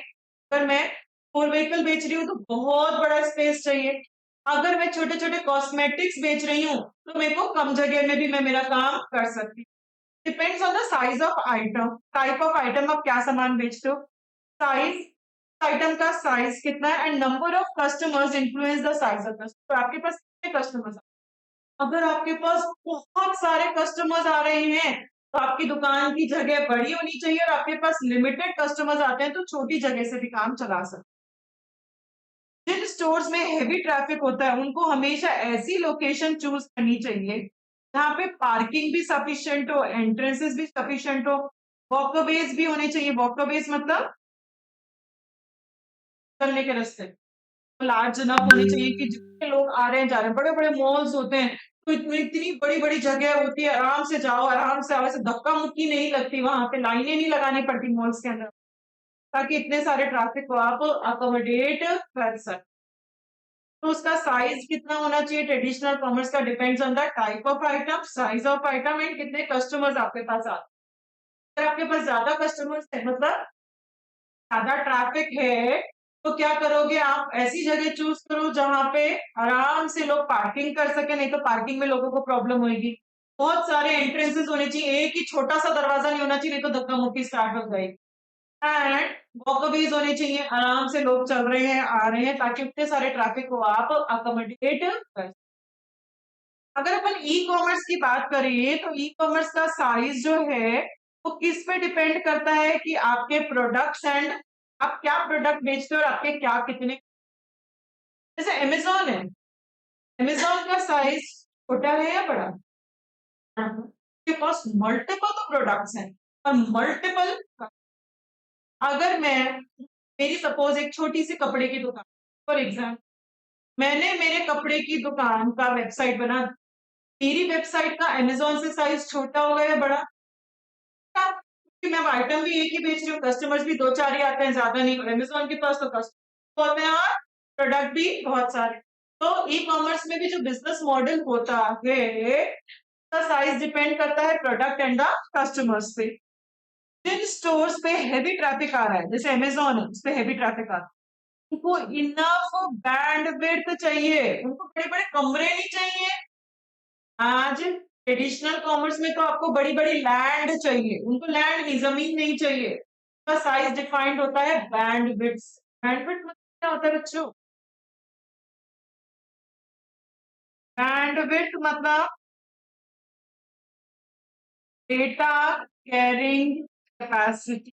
अगर मैं फोर व्हीकल बेच रही हूँ तो बहुत बड़ा स्पेस चाहिए। अगर मैं छोटे छोटे कॉस्मेटिक्स बेच रही हूँ तो मेरे को कम जगह में भी मैं मेरा काम कर सकती हूँ। Depends on the size of item, type of item, आप क्या सामान बेचते हो, साइज, आइटम का साइज कितना है, and number of customers influence the size of customer. तो आपके पास कितने कस्टमर्स, अगर आपके पास बहुत सारे कस्टमर्स आ रहे हैं तो आपकी दुकान की जगह बड़ी होनी चाहिए, और आपके पास लिमिटेड कस्टमर्स आते हैं तो छोटी जगह से भी काम चला सकते हैं। जिन स्टोर्स में हेवी ट्रैफिक होता है उनको हमेशा ऐसी लोकेशन चूज करनी चाहिए जहाँ पे पार्किंग भी सफिशिएंट हो, एंट्रेंसेस भी सफिशिएंट हो, वॉकवेज भी होने चाहिए। वॉकवेज मतलब चलने के रास्ते लार्ज इनफ होने चाहिए कि जितने लोग आ रहे हैं जा रहे हैं। बड़े बड़े मॉल्स होते हैं तो इतनी इतनी बड़ी बड़ी जगह होती है, आराम से जाओ आराम से आओ, ऐसे धक्का मुक्की नहीं लगती, वहां पे लाइनें नहीं लगानी पड़ती मॉल्स के अंदर, ताकि इतने सारे ट्रैफिक को आप अकोमोडेट कर सकें। तो उसका साइज कितना होना चाहिए ट्रेडिशनल कॉमर्स का, depends on the type of item, size of item, and कितने कस्टमर्स आपके पास आते हैं। अगर आपके पास ज्यादा कस्टमर्स है, मतलब ज्यादा ट्रैफिक है, तो क्या करोगे आप, ऐसी जगह चूज करो जहां पे आराम से लोग पार्किंग कर सके, नहीं तो पार्किंग में लोगों को प्रॉब्लम होगी। बहुत सारे एंट्रेंसेस होने चाहिए, एक ही छोटा सा दरवाजा नहीं होना चाहिए, नहीं तो धक्का मुक्की स्टार्ट हो जाएगी। एंड वॉकवेज होने चाहिए, आराम से लोग चल रहे हैं आ रहे हैं, ताकि उतने सारे ट्रैफिक को आप अकोमोडेट कर। अगर अपन ई कॉमर्स की बात करें तो ई कॉमर्स का साइज जो है वो किस पे डिपेंड करता है कि आपके प्रोडक्ट्स एंड आप क्या प्रोडक्ट बेचते हो और आपके क्या कितने। जैसे अमेजोन है, अमेजोन का साइज छोटा है या बड़ा? के पास मल्टीपल तो प्रोडक्ट्स हैं और मल्टीपल। अगर मैं, मेरी सपोज एक छोटी सी कपड़े की दुकान, फॉर एग्जाम्पल मैंने मेरे कपड़े की दुकान का वेबसाइट बना, मेरी वेबसाइट का अमेजोन से साइज छोटा होगा या बड़ा? क्योंकि मैं आइटम भी एक ही बेच रही हूँ, कस्टमर्स भी दो चार ही आते हैं, ज्यादा नहीं। अमेजोन के पास तो कस्टमर होते हैं और प्रोडक्ट भी बहुत सारे। तो ई कॉमर्स में भी जो बिजनेस मॉडल होता है, साइज डिपेंड करता है प्रोडक्ट एंड द कस्टमर्स पे। जिन स्टोर्स पे हेवी ट्रैफिक आ रहा है, जैसे अमेजोन है, उस पे हेवी ट्रैफिक आ रहा है, उनको इनफ बैंडविड्थ चाहिए, उनको बड़े बड़े कमरे नहीं चाहिए। आज ट्रेडिशनल कॉमर्स में तो आपको बड़ी बड़ी लैंड चाहिए, उनको लैंड नहीं, जमीन नहीं चाहिए। उसका साइज डिफाइंड होता है बैंडविड्थ। बैंडविड्थ मतलब क्या होता है बच्चों? बैंडविड्थ मतलब डेटा कैरिंग कैपेसिटी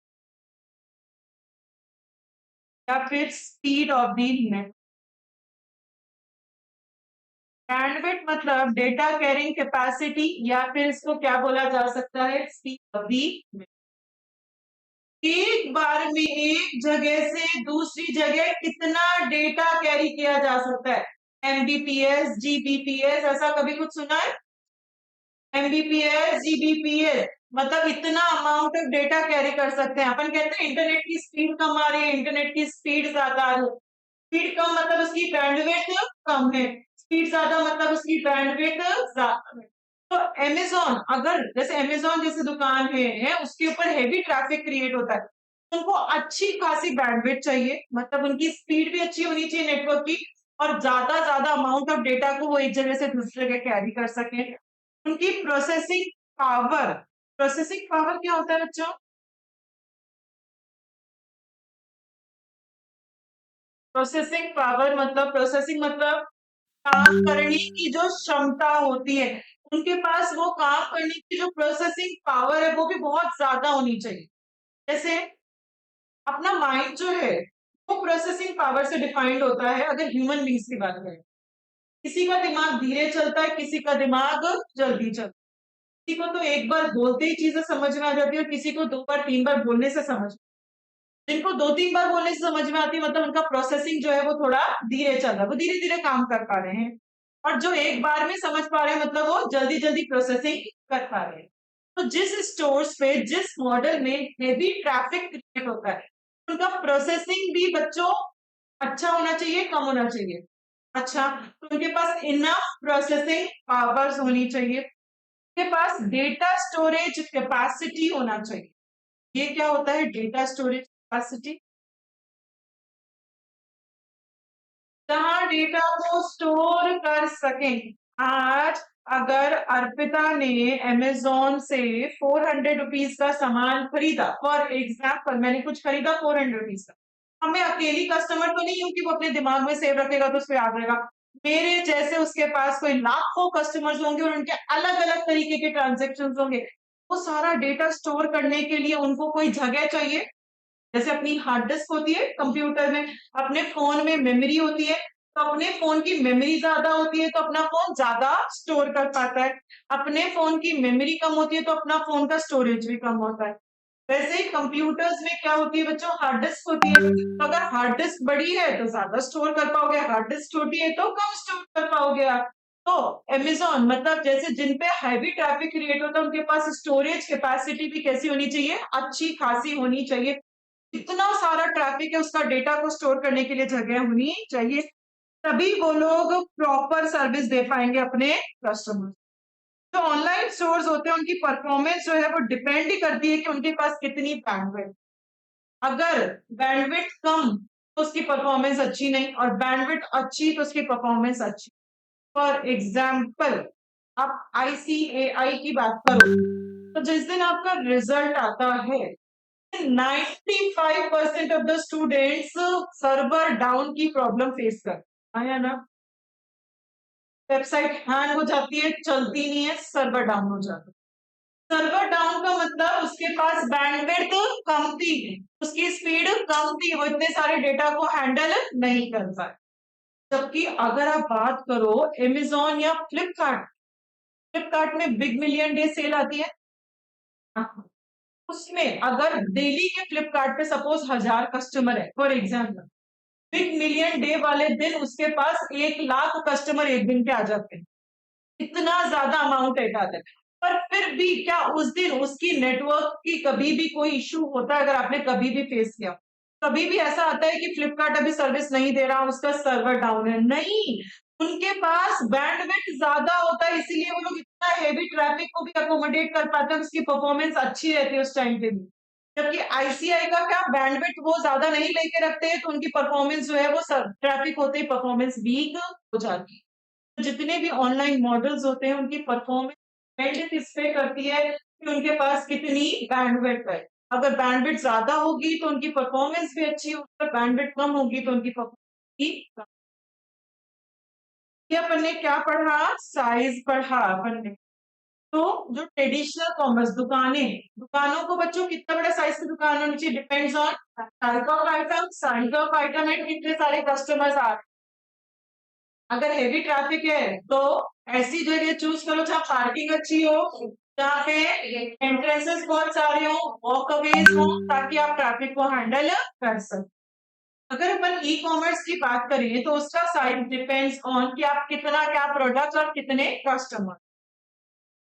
या फिर speed of the net. Bandwidth मतलब डेटा कैरिंग कैपेसिटी, या फिर इसको क्या बोला जा सकता है, स्पीड ऑफ द नेट। एक बार में एक जगह से दूसरी जगह कितना डेटा कैरी किया जा सकता है? एमबीपीएस, जीबीपीएस, ऐसा कभी कुछ सुना है? एमबीपीएस, जीबीपीएस मतलब इतना अमाउंट ऑफ डेटा कैरी कर सकते हैं। अपन कहते हैं इंटरनेट की स्पीड कम आ रही है, इंटरनेट की स्पीड ज्यादा आ रही है। स्पीड कम मतलब उसकी बैंडविड्थ कम है, स्पीड ज्यादा मतलब उसकी बैंडविड्थ ज्यादा है। तो अमेज़न, अगर जैसे अमेज़न जैसे दुकान है उसके ऊपर हेवी ट्रैफिक क्रिएट होता है, तो उनको अच्छी खासी बैंडविड्थ चाहिए, मतलब उनकी स्पीड भी अच्छी होनी चाहिए नेटवर्क की, और ज्यादा अमाउंट ऑफ डेटा को वो एक जगह से दूसरी जगह कैरी कर सके। उनकी पावर प्रोसेसिंग पावर क्या होता है बच्चों? प्रोसेसिंग मतलब काम करने की जो क्षमता होती है, उनके पास वो काम करने की जो प्रोसेसिंग पावर है वो भी बहुत ज्यादा होनी चाहिए। जैसे अपना माइंड जो है वो प्रोसेसिंग पावर से डिफाइंड होता है। अगर ह्यूमन बींग्स की बात करें, किसी का दिमाग धीरे चलता है, किसी का दिमाग जल्दी चलता है। किसी को तो एक बार बोलते ही चीजें समझ में आ जाती है और किसी को 2 बार 3 बार बोलने से समझ। जिनको 2-3 बार बोलने से समझ में आती है मतलब उनका प्रोसेसिंग जो है वो थोड़ा धीरे चल रहा है, वो धीरे-धीरे काम कर पा रहे हैं। और जो एक बार में समझ पा रहे हैं मतलब वो जल्दी-जल्दी प्रोसेसिंग कर पा रहे हैं। तो जिस स्टोर्स पे जिस मॉडल में हेवी ट्रैफिक क्रिएट होता है, उनका प्रोसेसिंग भी बच्चों अच्छा होना चाहिए, कम होना चाहिए? अच्छा, तो उनके पास इनफ प्रोसेसिंग पावर्स होनी चाहिए। उनके पास डेटा स्टोरेज कैपेसिटी होना चाहिए। ये क्या होता है डेटा स्टोरेज कैपेसिटी? जहाँ डेटा को स्टोर कर सकें। आज अगर अर्पिता ने अमेज़न से 400 रुपीज का सामान खरीदा, फॉर एग्जाम्पल मैंने कुछ खरीदा 400 रुपीज का। अब मैं अकेली कस्टमर तो नहीं हूँ कि वो अपने दिमाग में सेव रखेगा तो उसको याद रहेगा। मेरे जैसे उसके पास कोई लाखों कस्टमर्स होंगे और उनके अलग-अलग तरीके के ट्रांज़ैक्शंस होंगे। वो सारा डेटा स्टोर करने के लिए उनको कोई जगह चाहिए। जैसे अपनी हार्ड डिस्क होती है कंप्यूटर में, अपने फोन में मेमोरी होती है, तो अपने फोन की मेमोरी ज्यादा होती है तो अपना फोन ज्यादा स्टोर कर पाता है। अपने फोन की मेमोरी कम होती है तो अपना फोन का स्टोरेज भी कम होता है। वैसे ही कंप्यूटर्स में क्या होती है बच्चों, हार्ड डिस्क होती है, तो अगर हार्ड डिस्क बड़ी है तो ज्यादा स्टोर कर पाओगे, हार्ड डिस्क छोटी है तो कम स्टोर कर पाओगे आप। तो अमेज़न मतलब जैसे जिन पे हैवी ट्रैफिक क्रिएट होता है उनके पास स्टोरेज कैपेसिटी भी कैसी होनी चाहिए, अच्छी खासी होनी चाहिए। इतना सारा ट्रैफिक है उसका डेटा को स्टोर करने के लिए जगह होनी चाहिए, तभी वो लोग प्रॉपर सर्विस दे पाएंगे अपने कस्टमर। जो ऑनलाइन स्टोर्स होते हैं उनकी परफॉर्मेंस जो है वो डिपेंड ही करती है कि उनके पास कितनी बैंडविड्थ। अगर बैंडविड्थ कम तो उसकी परफॉर्मेंस अच्छी नहीं, और बैंडविड्थ अच्छी तो उसकी परफॉर्मेंस अच्छी। फॉर एग्जाम्पल आप आईसीएआई की बात करो, तो जिस दिन आपका रिजल्ट आता है 95% of the students server down की प्रॉब्लम फेस कर आया ना। वेबसाइट हैंग हो जाती है, चलती नहीं है, सर्वर डाउन हो जाता है। सर्वर डाउन का मतलब उसके पास बैंडविड्थ कम थी, उसकी स्पीड कम थी, वो इतने सारे डेटा को हैंडल नहीं कर पाए। जबकि अगर आप बात करो अमेज़न या फ्लिपकार्ट, फ्लिपकार्ट में बिग मिलियन डे सेल आती है। उसमें अगर डेली के फ्लिपकार्ट पे सपोज 1000 कस्टमर है for example, big million day वाले दिन उसके पास 1 लाख कस्टमर एक दिन के आ जाते हैं। इतना ज्यादा अमाउंट एक आता है। पर फिर भी क्या उस दिन उसकी नेटवर्क की कभी भी कोई इश्यू होता है? अगर आपने कभी भी फेस किया, कभी भी ऐसा आता है कि फ्लिपकार्ट अभी सर्विस नहीं दे रहा, उसका सर्वर डाउन है? नहीं, उनके पास बैंडविड्थ ज्यादा होता है, इसीलिए वो लोग इतना हेवी ट्रैफिक को भी अकोमोडेट कर पाते हैं, उसकी परफॉर्मेंस अच्छी रहती है उस टाइम पे भी। जबकि आईसीआई का क्या, बैंडविड्थ वो ज्यादा नहीं लेके रखते हैं तो उनकी परफॉर्मेंस जो है वो ट्रैफिक होते ही परफॉर्मेंस वीक हो जाती है। तो जितने भी ऑनलाइन मॉडल्स होते हैं उनकी परफॉर्मेंस डिपेंड इस पे करती है कि उनके पास कितनी बैंडविड्थ है। अगर बैंडविड्थ ज्यादा होगी तो उनकी परफॉर्मेंस भी अच्छी होगी, अगर बैंडविड्थ कम होगी तो उनकी परफॉर्मेंस भी कम। ये अपन ने क्या पढ़ा, साइज पढ़ा अपन ने। तो जो ट्रेडिशनल कॉमर्स दुकानें, दुकानों को बच्चों कितना बड़ा साइज की दुकान होनी चाहिए, depends on type of item, size of item and कितने सारे कस्टमर्स आ। अगर हेवी ट्रैफिक है तो ऐसी जगह चूज करो जहाँ पार्किंग अच्छी हो, जहाँ पे एंट्रेंसेस बहुत सारे हो, वॉकअवेज हो, ताकि आप ट्रैफिक को हैंडल कर सको। अगर अपन ई कॉमर्स की बात करें तो उसका साइज डिपेंड्स ऑन कि आप कितना क्या प्रोडक्ट और कितने कस्टमर।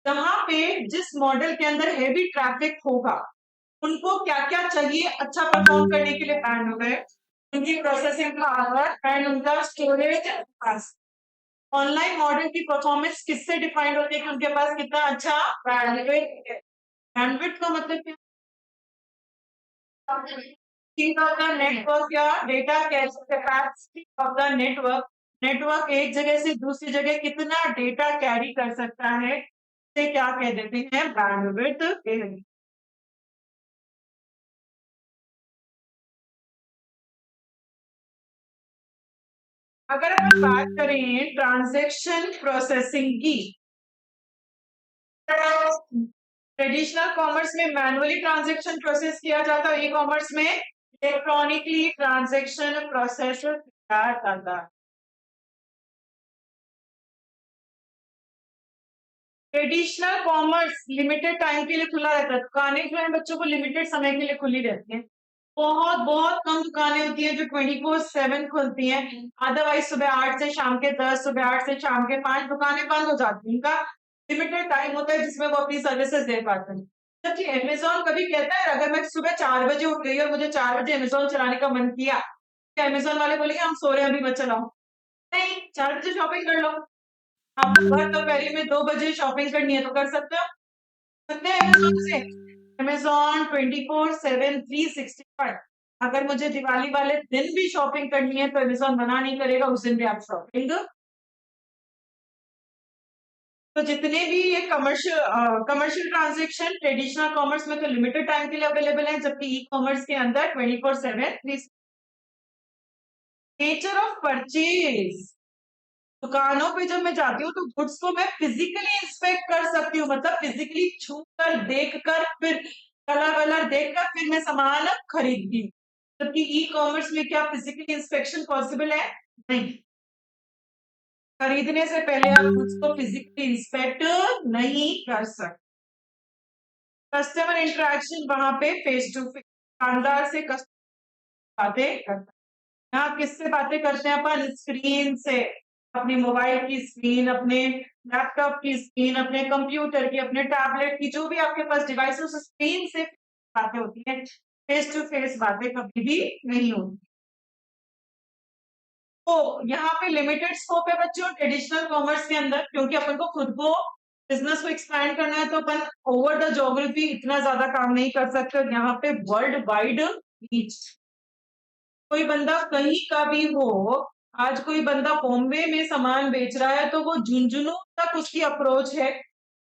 जहाँ पे जिस मॉडल के अंदर हेवी ट्रैफिक होगा उनको क्या क्या चाहिए अच्छा परफॉर्म करने के लिए, बैंड हो गए, उनकी प्रोसेसिंग पावर एंड उनका स्टोरेज। ऑनलाइन मॉडल की परफॉर्मेंस किससे डिफाइंड होती है कि उनके पास कितना अच्छा बैंडविड्थ है। बैंडविड्थ का मतलब क्या, स्पीड ऑफ द नेटवर्क या data capacity of the network. Network एक जगह से दूसरी जगह कितना डेटा कैरी कर सकता है, इसे क्या कह देते हैं, बैंडविड्थ कहते हैं। अगर हम बात करें ट्रांजैक्शन प्रोसेसिंग की, ट्रेडिशनल कॉमर्स में मैनुअली ट्रांजैक्शन प्रोसेस किया जाता है, ई कॉमर्स में इलेक्ट्रॉनिकली ट्रांजैक्शन प्रोसेस किया जाता है। ट्रेडिशनल कॉमर्स लिमिटेड टाइम के लिए खुला रहता है। दुकानें जो है बच्चों को लिमिटेड समय के लिए खुली रहती हैं। बहुत बहुत कम दुकानें होती हैं जो 24/7 खुलती हैं। अदरवाइज सुबह 8 से शाम के 10, सुबह 8 से शाम के 5 दुकानें बंद हो जाती हैं। उनका लिमिटेड टाइम होता है जिसमें वो अपनी सर्विसेज दे पाते हैं। जबकि अमेज़न कभी कहता है अगर मैं सुबह 4 बजे उठ गई और मुझे 4 बजे अमेज़न चलाने का मन किया, क्या अमेज़न वाले बोलेंगे हम सो रहे हैं अभी मत चलाओ? नहीं, 4 बजे शॉपिंग कर लो। आपको हर दोपहर में 2 बजे शॉपिंग करनी है तो कर सकते हो। सकते हैं अमेज़न से। अमेज़न 24/7 365 अगर मुझे दिवाली वाले दिन भी शॉपिंग करनी है तो अमेज़न मना नहीं करेगा, उस दिन भी आप शॉपिंग। तो जितने भी ये कमर्शियल ट्रांज़ैक्शन ट्रेडिशनल कॉमर्स में तो लिमिटेड टाइम के लिए अवेलेबल हैं, जबकि ई-कॉमर्स के अंदर 24/7 नेचर ऑफ परचेज़ दुकानों पे जब मैं जाती हूँ तो गुड्स को मैं फिजिकली इंस्पेक्ट कर सकती हूँ, मतलब फिजिकली छू कर देख कर फिर कलर वलर देख कर फिर मैं सामान खरीदती हूँ। जबकि ई कॉमर्स में क्या फिजिकली इंस्पेक्शन पॉसिबल है? नहीं। खरीदने से पहले आप गुड्स को फिजिकली इंस्पेक्ट नहीं कर सकते। कस्टमर इंटरेक्शन वहां पे फेस टू फेस दुकानदार से कस्टमर बातें करता है। यहाँ किससे बातें करते हैं अपन? स्क्रीन से। अपने मोबाइल की स्क्रीन, अपने लैपटॉप की स्क्रीन, अपने कंप्यूटर की, अपने टैबलेट की, जो भी आपके पास डिवाइस है उस स्क्रीन से बातें होती हैं। फेस टू फेस बातें कभी भी नहीं होती। तो यहाँ पे लिमिटेड स्कोप है बच्चों ट्रेडिशनल कॉमर्स के अंदर, क्योंकि अपन को खुद को बिजनेस को एक्सपैंड करना है तो अपन ओवर द ज्योग्राफी इतना ज्यादा काम नहीं कर सकते। यहाँ पे वर्ल्ड वाइड रीच, कोई बंदा कहीं का भी हो, आज कोई बंदा बॉम्बे में सामान बेच रहा है तो वो झुंझुनू तक उसकी अप्रोच है।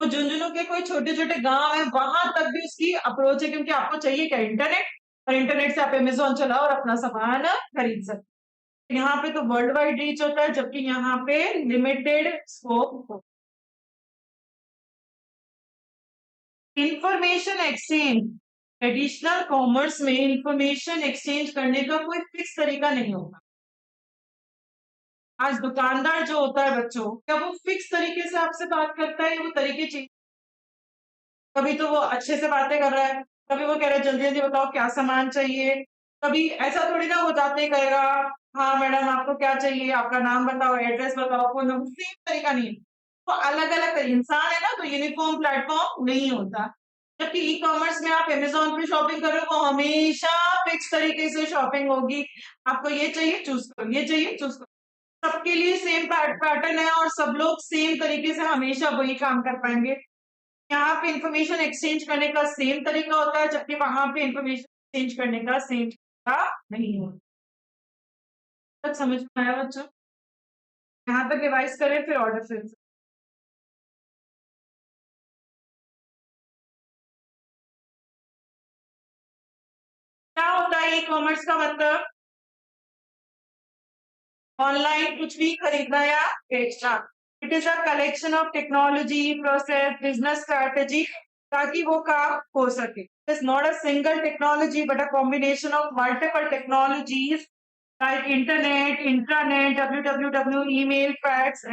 तो झुंझुनू के कोई छोटे छोटे गांव है वहां तक भी उसकी अप्रोच है, क्योंकि आपको चाहिए क्या? इंटरनेट। और इंटरनेट से आप अमेजोन चलाओ और अपना सामान खरीद सकते। यहाँ पे तो वर्ल्ड वाइड रीच होता है, जबकि यहाँ पे लिमिटेड स्कोप हो। इंफॉर्मेशन एक्सचेंज ट्रेडिशनल कॉमर्स में इंफॉर्मेशन एक्सचेंज करने का कोई फिक्स तरीका नहीं होता। आज दुकानदार जो होता है बच्चों, क्या वो फिक्स तरीके से आपसे बात करता है या वो तरीके चेंज? कभी तो वो अच्छे से बातें कर रहा है, कभी वो कह रहा है जल्दी जल्दी बताओ क्या सामान चाहिए। कभी ऐसा थोड़ी ना वो जाते ही कहेगा हाँ मैडम आपको क्या चाहिए, आपका नाम बताओ, एड्रेस बताओ, फोन नंबर। सेम तरीका नहीं है। वो अलग अलग इंसान है ना, तो यूनिफॉर्म प्लेटफॉर्म नहीं होता। जबकि ई कॉमर्स में आप अमेजोन पे शॉपिंग करो वो हमेशा फिक्स तरीके से शॉपिंग होगी। आपको ये चाहिए चूज करो, ये चाहिए चूज करो। सबके लिए सेम पैटर्न है और सब लोग सेम तरीके से हमेशा वही काम कर पाएंगे। यहाँ पे इंफॉर्मेशन एक्सचेंज करने का सेम तरीका होता है, जबकि वहां पे इंफॉर्मेशन एक्सचेंज करने का सेम तरीका नहीं होता। तक समझ में आया बच्चों? यहाँ तक रिवाइज करें फिर ऑर्डर फिर से। क्या होता है ई कॉमर्स का मतलब? ऑनलाइन कुछ भी खरीदना या बेचना। It is a collection of technology process business strategy ताकि वो काम हो सके। It is not a single technology but a combination of multiple technologies like internet, intranet, W email, fax.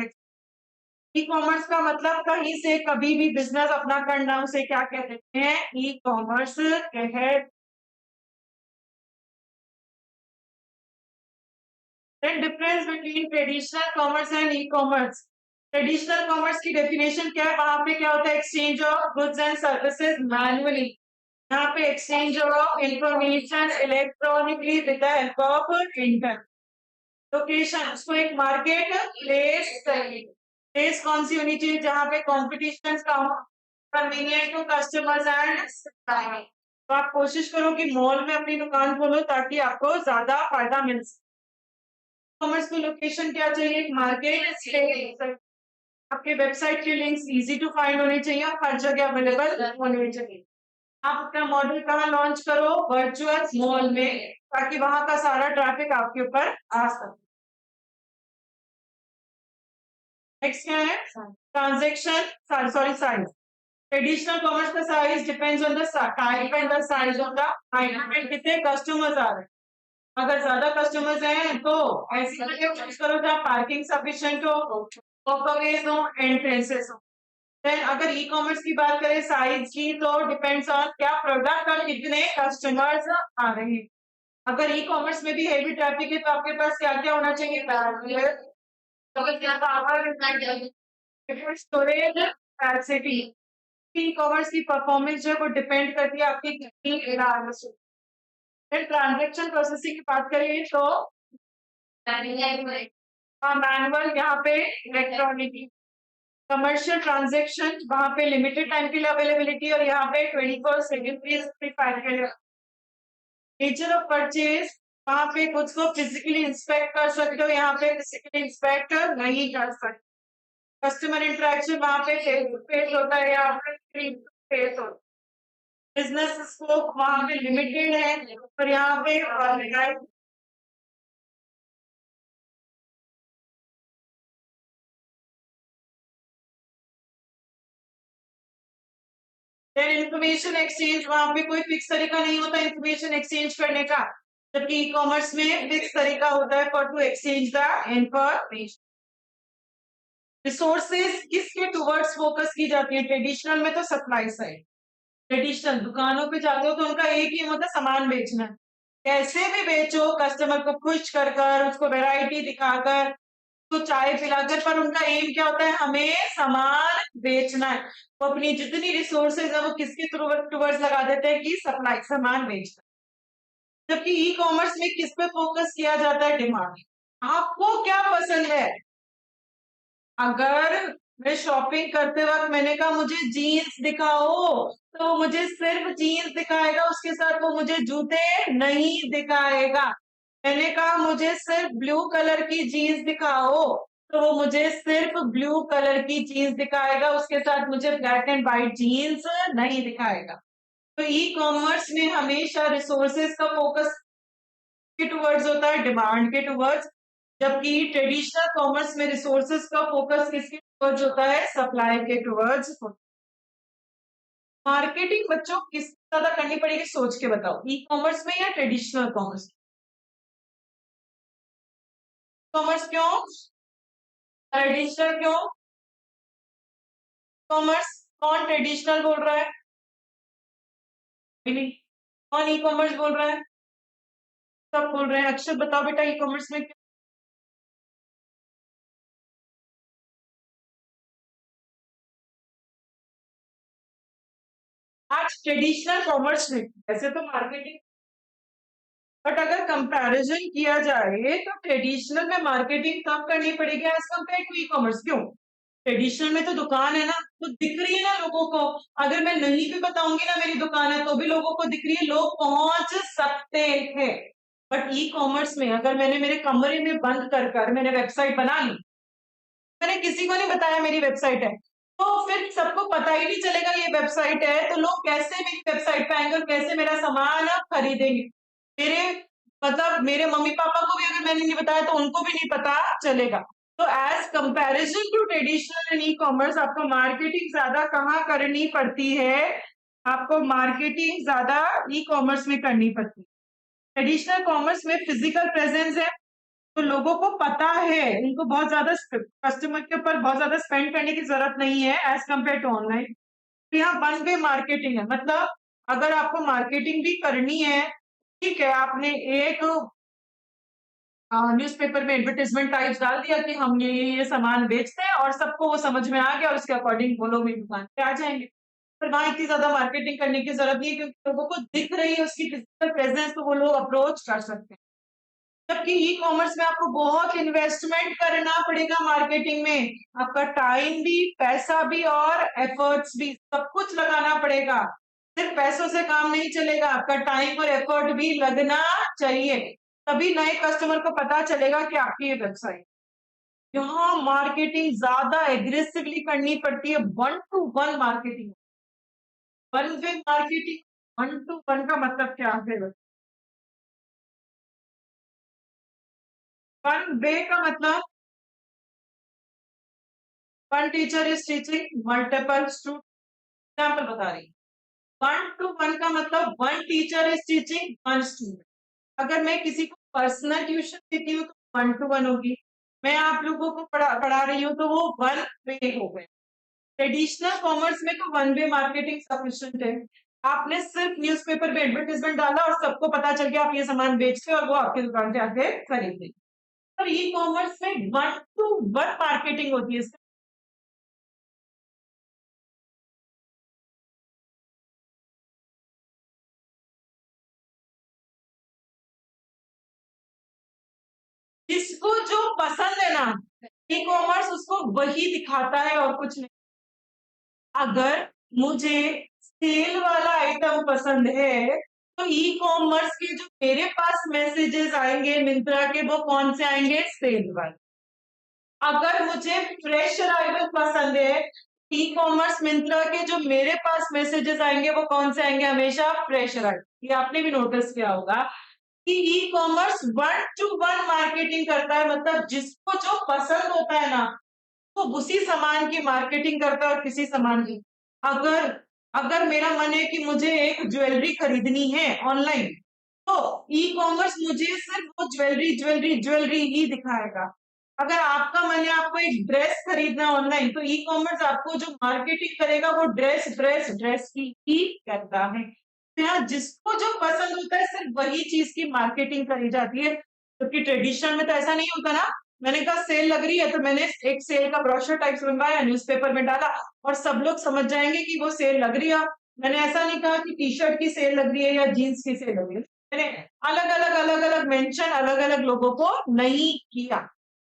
E commerce का मतलब कहीं से कभी भी बिजनेस अपना करना, उसे क्या कहते हैं? ई कॉमर्स कहते। Then difference between traditional commerce and e-commerce. Traditional commerce की डेफिनेशन क्या है? वहां पे क्या होता है? Exchange of goods and services manually. यहाँ पे exchange of information electronically with the help of inter. Location उसको एक मार्केट प्लेस चाहिए। प्लेस कौन सी होनी चाहिए? जहाँ पे कॉम्पिटिशन कम हो, convenient to customers and timing. तो आप कोशिश करो कि मॉल में अपनी दुकान खोलो ताकि आपको ज्यादा फायदा मिल सके। कॉमर्स में लोकेशन क्या चाहिए? Market space. आपके वेबसाइट के लिंक्स इजी टू फाइंड होने चाहिए और हर जगह अवेलेबल होने चाहिए। आप अपना मॉडल कहाँ लॉन्च करो? वर्चुअल मॉल में, ताकि वहां का सारा ट्रैफिक आपके ऊपर आ सके। नेक्स्ट क्या है? Transaction sorry size. Traditional commerce का size depends on the type and the size of the item and कितने कस्टमर्स आ रहे हैं। अगर ज्यादा कस्टमर्स हैं तो ऐसी जगह चूज करो जहाँ पार्किंग सफिशिएंट हो, वॉकअवेज हो, एंट्रेंसेस हो। देन अगर ई कॉमर्स की बात करें साइज की, तो डिपेंड्स ऑन क्या प्रोडक्ट और कितने कस्टमर्स आ रहे हैं। अगर ई कॉमर्स में भी हेवी ट्रैफिक है तो आपके पास क्या क्या होना चाहिए? Storage capacity. ई कॉमर्स की परफॉर्मेंस जो है वो डिपेंड करती है आपकी कितनी ट्रांजेक्शन प्रोसेसिंग की बात करें तो हाँ, मैनुअल, यहाँ पे इलेक्ट्रॉनिक। कमर्शियल ट्रांजेक्शन वहां पे लिमिटेड टाइम के लिए अवेलेबिलिटी, और यहाँ पे 24/7 365 के लिए। नेचर ऑफ परचेज, वहां पे कुछ को फिजिकली इंस्पेक्ट कर सकते हो, यहाँ पे फिजिकली इंस्पेक्ट नहीं कर सकते। कस्टमर इंटरेक्शन वहां पे फेस टू फेस होता है, यहाँ पे फेस टू फेस होता है। बिजनेस स्कोप वहां पे लिमिटेड है और यहाँ पे देन इंफॉर्मेशन एक्सचेंज, वहां पे कोई फिक्स तरीका नहीं होता इंफॉर्मेशन एक्सचेंज करने का, जबकि ई कॉमर्स में फिक्स तरीका होता है for to exchange the information. Resources किसके टुवर्ड्स फोकस की जाती है? ट्रेडिशनल में तो सप्लाई साइड। ट्रेडिशनल दुकानों पे जाते हो तो उनका एक ही होता है, सामान बेचना है। कैसे भी बेचो, कस्टमर को खुश कर कर, उसको वैरायटी दिखाकर, तो चाय पिलाकर, पर उनका एम क्या होता है? हमें सामान बेचना है। वो अपनी जितनी रिसोर्सेज है वो किसके टुवर्ड्स लगा देते हैं कि सप्लाई, सामान बेचना। जबकि ई कॉमर्स में किस पे फोकस किया जाता है? डिमांड। आपको क्या पसंद है? अगर मैं शॉपिंग करते वक्त मैंने कहा मुझे जीन्स दिखाओ, तो मुझे सिर्फ जीन्स दिखाएगा, उसके साथ वो मुझे जूते नहीं दिखाएगा। मैंने कहा मुझे सिर्फ ब्लू कलर की जीन्स दिखाओ, तो वो मुझे सिर्फ ब्लू कलर की जीन्स दिखाएगा, उसके साथ मुझे ब्लैक एंड व्हाइट जीन्स नहीं दिखाएगा। तो ई कॉमर्स में हमेशा रिसोर्सेज का फोकस के टुवर्ड्स होता है, डिमांड के टुवर्ड्स, जबकि ट्रेडिशनल कॉमर्स में रिसोर्सेज का फोकस किसके टुवर्ड्स होता है? सप्लाई के टुवर्ड्स। मार्केटिंग बच्चों किस ज्यादा करनी पड़ेगी, सोच के बताओ, ई कॉमर्स में या ट्रेडिशनल कॉमर्स? कॉमर्स क्यों? ट्रेडिशनल क्यों? कॉमर्स कौन ट्रेडिशनल बोल रहा है? नहीं, कौन ई कॉमर्स बोल रहा है? सब बोल रहे हैं। अक्षर बताओ बेटा, ई कॉमर्स में आज ट्रेडिशनल कॉमर्स में वैसे तो मार्केटिंग, बट अगर कंपैरिजन किया जाए तो ट्रेडिशनल में मार्केटिंग कम करनी पड़ेगी as compare to e commerce. क्यों? ट्रेडिशनल में तो दुकान है ना, तो दिख रही है ना लोगों को। अगर मैं नहीं भी बताऊंगी ना मेरी दुकान है, तो भी लोगों को दिख रही है, लोग पहुंच सकते हैं। बट ई कॉमर्स में अगर मैंने मेरे कमरे में बंद कर कर मैंने वेबसाइट बना ली, मैंने किसी को नहीं बताया मेरी वेबसाइट है, तो फिर सबको पता ही नहीं चलेगा ये वेबसाइट है, तो लोग कैसे मेरी वेबसाइट पे आएंगे और कैसे मेरा सामान खरीदेंगे? मेरे मतलब मेरे मम्मी पापा को भी अगर मैंने नहीं बताया तो उनको भी नहीं पता चलेगा। तो as comparison to traditional and e commerce, आपको मार्केटिंग ज्यादा कहाँ करनी पड़ती है? आपको मार्केटिंग ज्यादा ई कॉमर्स में करनी पड़ती है। ट्रेडिशनल कॉमर्स में फिजिकल प्रेजेंस है, तो लोगों को पता है, उनको बहुत ज्यादा कस्टमर के ऊपर बहुत ज्यादा स्पेंड करने की जरूरत नहीं है एज कम्पेयर टू ऑनलाइन। तो यहाँ वन वे मार्केटिंग है, मतलब अगर आपको मार्केटिंग भी करनी है, ठीक है, आपने एक न्यूज़पेपर में एडवर्टाइजमेंट टाइप्स डाल दिया कि हम ये सामान बेचते हैं, और सबको वो समझ में आ गया और उसके अकॉर्डिंग वो लोग मेरी दुकान पे आ जाएंगे। पर वहां इतनी ज्यादा मार्केटिंग करने की जरूरत नहीं है, क्योंकि लोगों को दिख रही है उसकी फिजिकल प्रेजेंस, तो वो लोग अप्रोच कर सकते हैं। जबकि ई कॉमर्स में आपको बहुत इन्वेस्टमेंट करना पड़ेगा मार्केटिंग में, आपका टाइम भी, पैसा भी और एफर्ट्स भी, सब कुछ लगाना पड़ेगा। सिर्फ पैसों से काम नहीं चलेगा, आपका टाइम और एफर्ट भी लगना चाहिए, तभी नए कस्टमर को पता चलेगा कि आपकी ये वेबसाइट। यहाँ मार्केटिंग ज्यादा एग्रेसिवली करनी पड़ती है, one two one marketing. One way marketing, one two one का मतलब क्या है? वन वे का मतलब one teacher is teaching multiple student. Example बता रही, वन टू वन का मतलब one teacher is teaching one student. अगर मैं किसी को पर्सनल ट्यूशन देती हूँ तो वन टू वन होगी, मैं आप लोगों को पढ़ा रही हूँ तो वो वन वे हो गए। ट्रेडिशनल कॉमर्स में तो वन वे मार्केटिंग सफिशिएंट है। आपने सिर्फ न्यूज़पेपर में एडवर्टाइजमेंट डाला और सबको पता चल गया आप ये सामान बेचते हो और वो आपकी दुकान पे आके खरीद लेंगे। पर ई कॉमर्स में वन टू वन मार्केटिंग होती है। जिसको जो पसंद है ना, ई कॉमर्स उसको वही दिखाता है और कुछ नहीं। अगर मुझे सेल वाला आइटम पसंद है तो ई कॉमर्स के जो मेरे पास मैसेजेस आएंगे मिंत्रा के वो कौन से आएंगे? सेल वाले। अगर मुझे फ्रेश अराइवल पसंद है, ई कॉमर्स मिंत्रा के जो मेरे पास मैसेजेस आएंगे वो कौन से आएंगे? हमेशा फ्रेश अराइवल। ये आपने भी नोटिस किया होगा कि e commerce one two one marketing करता है, मतलब जिसको जो पसंद होता है ना वो उसी सामान की मार्केटिंग करता है और किसी सामान की। अगर अगर मेरा मन है कि मुझे एक ज्वेलरी खरीदनी है ऑनलाइन, तो ई कॉमर्स मुझे सिर्फ वो ज्वेलरी ज्वेलरी ज्वेलरी ही दिखाएगा। अगर आपका मन है आपको एक ड्रेस खरीदना ऑनलाइन, तो ई कॉमर्स आपको जो मार्केटिंग करेगा वो ड्रेस ड्रेस ड्रेस की ही करता है। तो यहाँ जिसको जो पसंद होता है सिर्फ वही चीज की मार्केटिंग करी जाती है, क्योंकि ट्रेडिशनल में तो ऐसा नहीं होता ना। मैंने कहा सेल लग रही है तो मैंने एक सेल का ब्रोशर टाइप बनवाया, न्यूज़पेपर में डाला और सब लोग समझ जाएंगे कि वो सेल लग रही है। मैंने ऐसा नहीं कहा कि टी शर्ट की सेल लग रही है या जीन्स की सेल लग रही है। मैंने अलग-अलग मेंशन अलग-अलग लोगों को नहीं किया।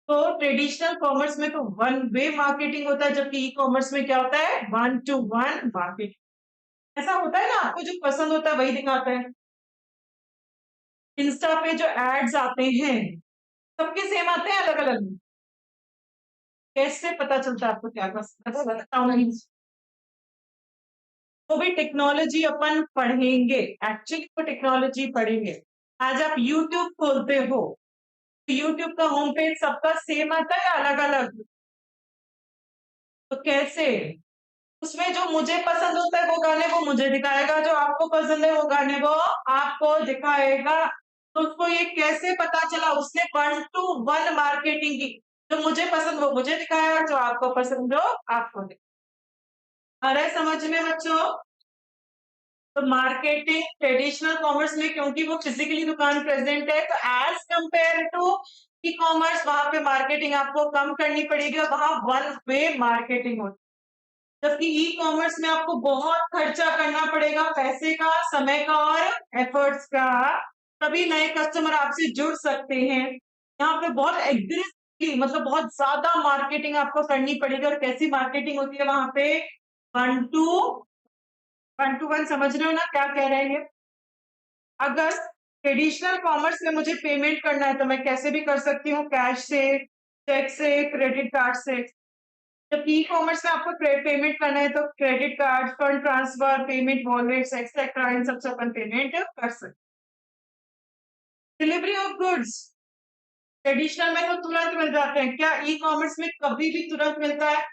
तो ट्रेडिशनल कॉमर्स में तो वन वे मार्केटिंग होता है, जबकि ई कॉमर्स में क्या होता है? One two one marketing. ऐसा होता है ना, आपको जो पसंद होता है वही दिखाता है। इंस्टा पे जो एड्स आते हैं सबके सेम आते हैं अलग-अलग? कैसे पता चलता है आपको क्या पसंद है? बताऊंगी। वो भी टेक्नोलॉजी अपन पढ़ेंगे, एक्चुअली वो टेक्नोलॉजी पढ़ेंगे। आज आप यूट्यूब खोलते हो, यूट्यूब का होम पेज सबका सेम आता है अलग अलग? तो कैसे? उसमें जो मुझे पसंद होता है वो गाने वो मुझे दिखाएगा, जो आपको पसंद है वो गाने वो आपको दिखाएगा। तो उसको ये कैसे पता चला? उसने वन टू वन मार्केटिंग की। जो मुझे पसंद वो मुझे दिखाया, जो आपको पसंद हो आपको दिखाया। आ रहा है समझ में बच्चों? तो मार्केटिंग ट्रेडिशनल कॉमर्स में क्योंकि वो फिजिकली दुकान प्रेजेंट है, तो as compare to e commerce वहां पे मार्केटिंग आपको कम करनी पड़ेगी और वहां वन वे मार्केटिंग होती है। जबकि ई कॉमर्स में आपको बहुत खर्चा करना पड़ेगा, पैसे का, समय का और एफर्ट्स का। तभी नए कस्टमर आपसे जुड़ सकते हैं। यहाँ पे बहुत एग्रेसिवली, मतलब बहुत ज्यादा मार्केटिंग आपको करनी पड़ेगी। और कैसी मार्केटिंग होती है वहां पे? One two one two one. समझ रहे हो ना क्या कह रहे हैं ये? अगर ट्रेडिशनल कॉमर्स में मुझे पेमेंट करना है तो मैं कैसे भी कर सकती हूँ, कैश से, चेक से, क्रेडिट कार्ड से। जब ई कॉमर्स में आपको पेमेंट करना है तो credit card, fund transfer, payment wallets etcetera, इन सबसे अपन पेमेंट कर सकते। डिलीवरी ऑफ गुड्स ट्रेडिशनल में तो तुरंत मिल जाते हैं, क्या ई कॉमर्स में कभी भी तुरंत मिलता है?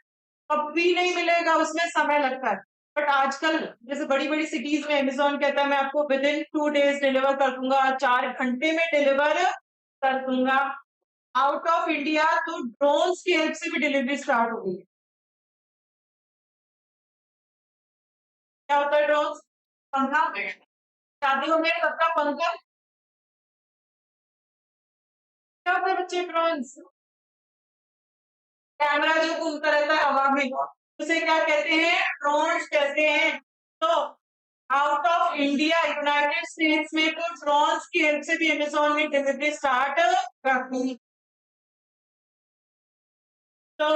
कभी नहीं मिलेगा, उसमें समय लगता है। बट आजकल जैसे बड़ी बड़ी सिटीज में अमेज़न कहता है मैं आपको विद इन 2 डेज डिलीवर कर दूंगा, 4 घंटे में डिलीवर कर दूंगा। आउट ऑफ इंडिया तो ड्रोन्स की हेल्प से भी डिलीवरी स्टार्ट हो गई है। क्या होता है ड्रोन्स? पंखा। शादी हो गई सबका पंखा। क्या होता है बच्चे ड्रोन्स? कैमरा जो घूमता रहता है हवा में, उसे क्या कहते हैं? ड्रोन्स कहते हैं। तो out of India United states में तो ड्रोन्स की हेल्प से भी अमेज़न ने डिलीवरी स्टार्ट कर दी। तो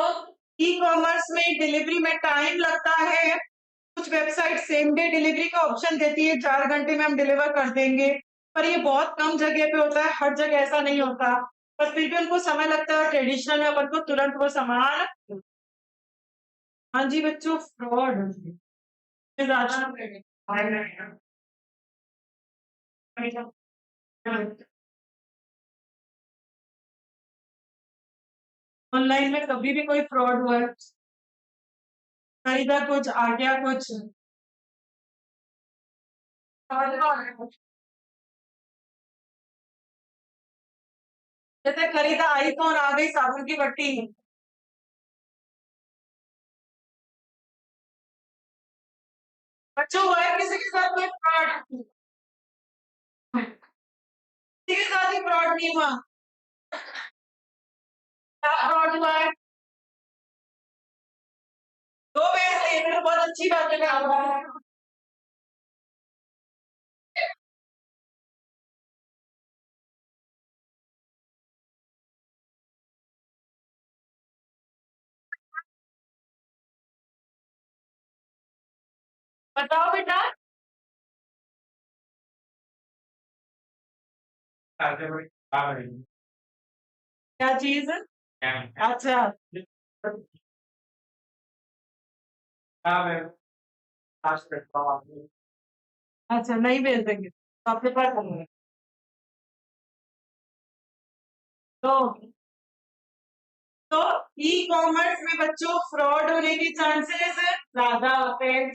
ई कॉमर्स में डिलीवरी में टाइम लगता है। कुछ वेबसाइट सेम डे डिलीवरी का ऑप्शन देती है, 4 घंटे में हम डिलीवर कर देंगे। पर ये बहुत कम जगह पे होता है, हर जगह ऐसा नहीं होता। पर फिर भी उनको समय लगता है। ट्रेडिशनल में अपन को तुरंत वो सामान। हाँ जी बच्चों, फ्रॉड ज्यादा ऑनलाइन में कभी भी कोई फ्रॉड हुआ है? खरीदा कुछ आ गया कुछ। जैसे खरीदा आईफोन, आ गई साबुन की पट्टी। बच्चों हुआ है किसी के साथ कोई फ्रॉड? किसी के साथ ही फ्रॉड नहीं हुआ? क्या फ्रॉड हुआ है? दो बेच लिए फिर बहुत अच्छी बात है। बताओ बेटा। क्या चीज? अच्छा। अच्छा नहीं भेज देंगे तो आपके पास होंगे। तो तो ई कॉमर्स में बच्चों फ्रॉड होने के चांसेस ज्यादा होते हैं,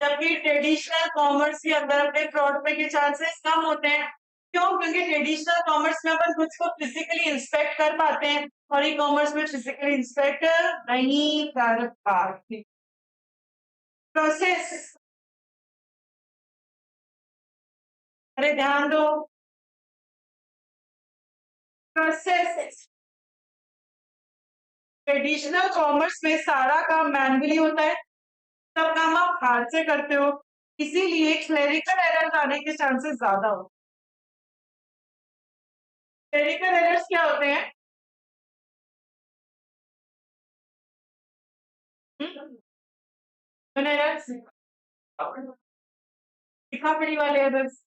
जबकि ट्रेडिशनल कॉमर्स के अंदर अपने फ्रॉड होने के चांसेस कम होते हैं। क्यों? क्योंकि ट्रेडिशनल कॉमर्स में अपन कुछ को फिजिकली इंस्पेक्ट कर पाते हैं और ई कॉमर्स में फिजिकली इंस्पेक्ट नहीं कर पाते। प्रोसेस। अरे ध्यान दो। प्रोसेस। ट्रेडिशनल कॉमर्स में सारा काम मैनुअली होता है, सब काम आप हाथ से करते हो, इसीलिए क्लेरिकल एरर्स आने के चांसेस ज्यादा होते हैं। क्लेरिकल एरर्स क्या होते हैं? एरर्स लिखा पढ़ी वाले एरर्स।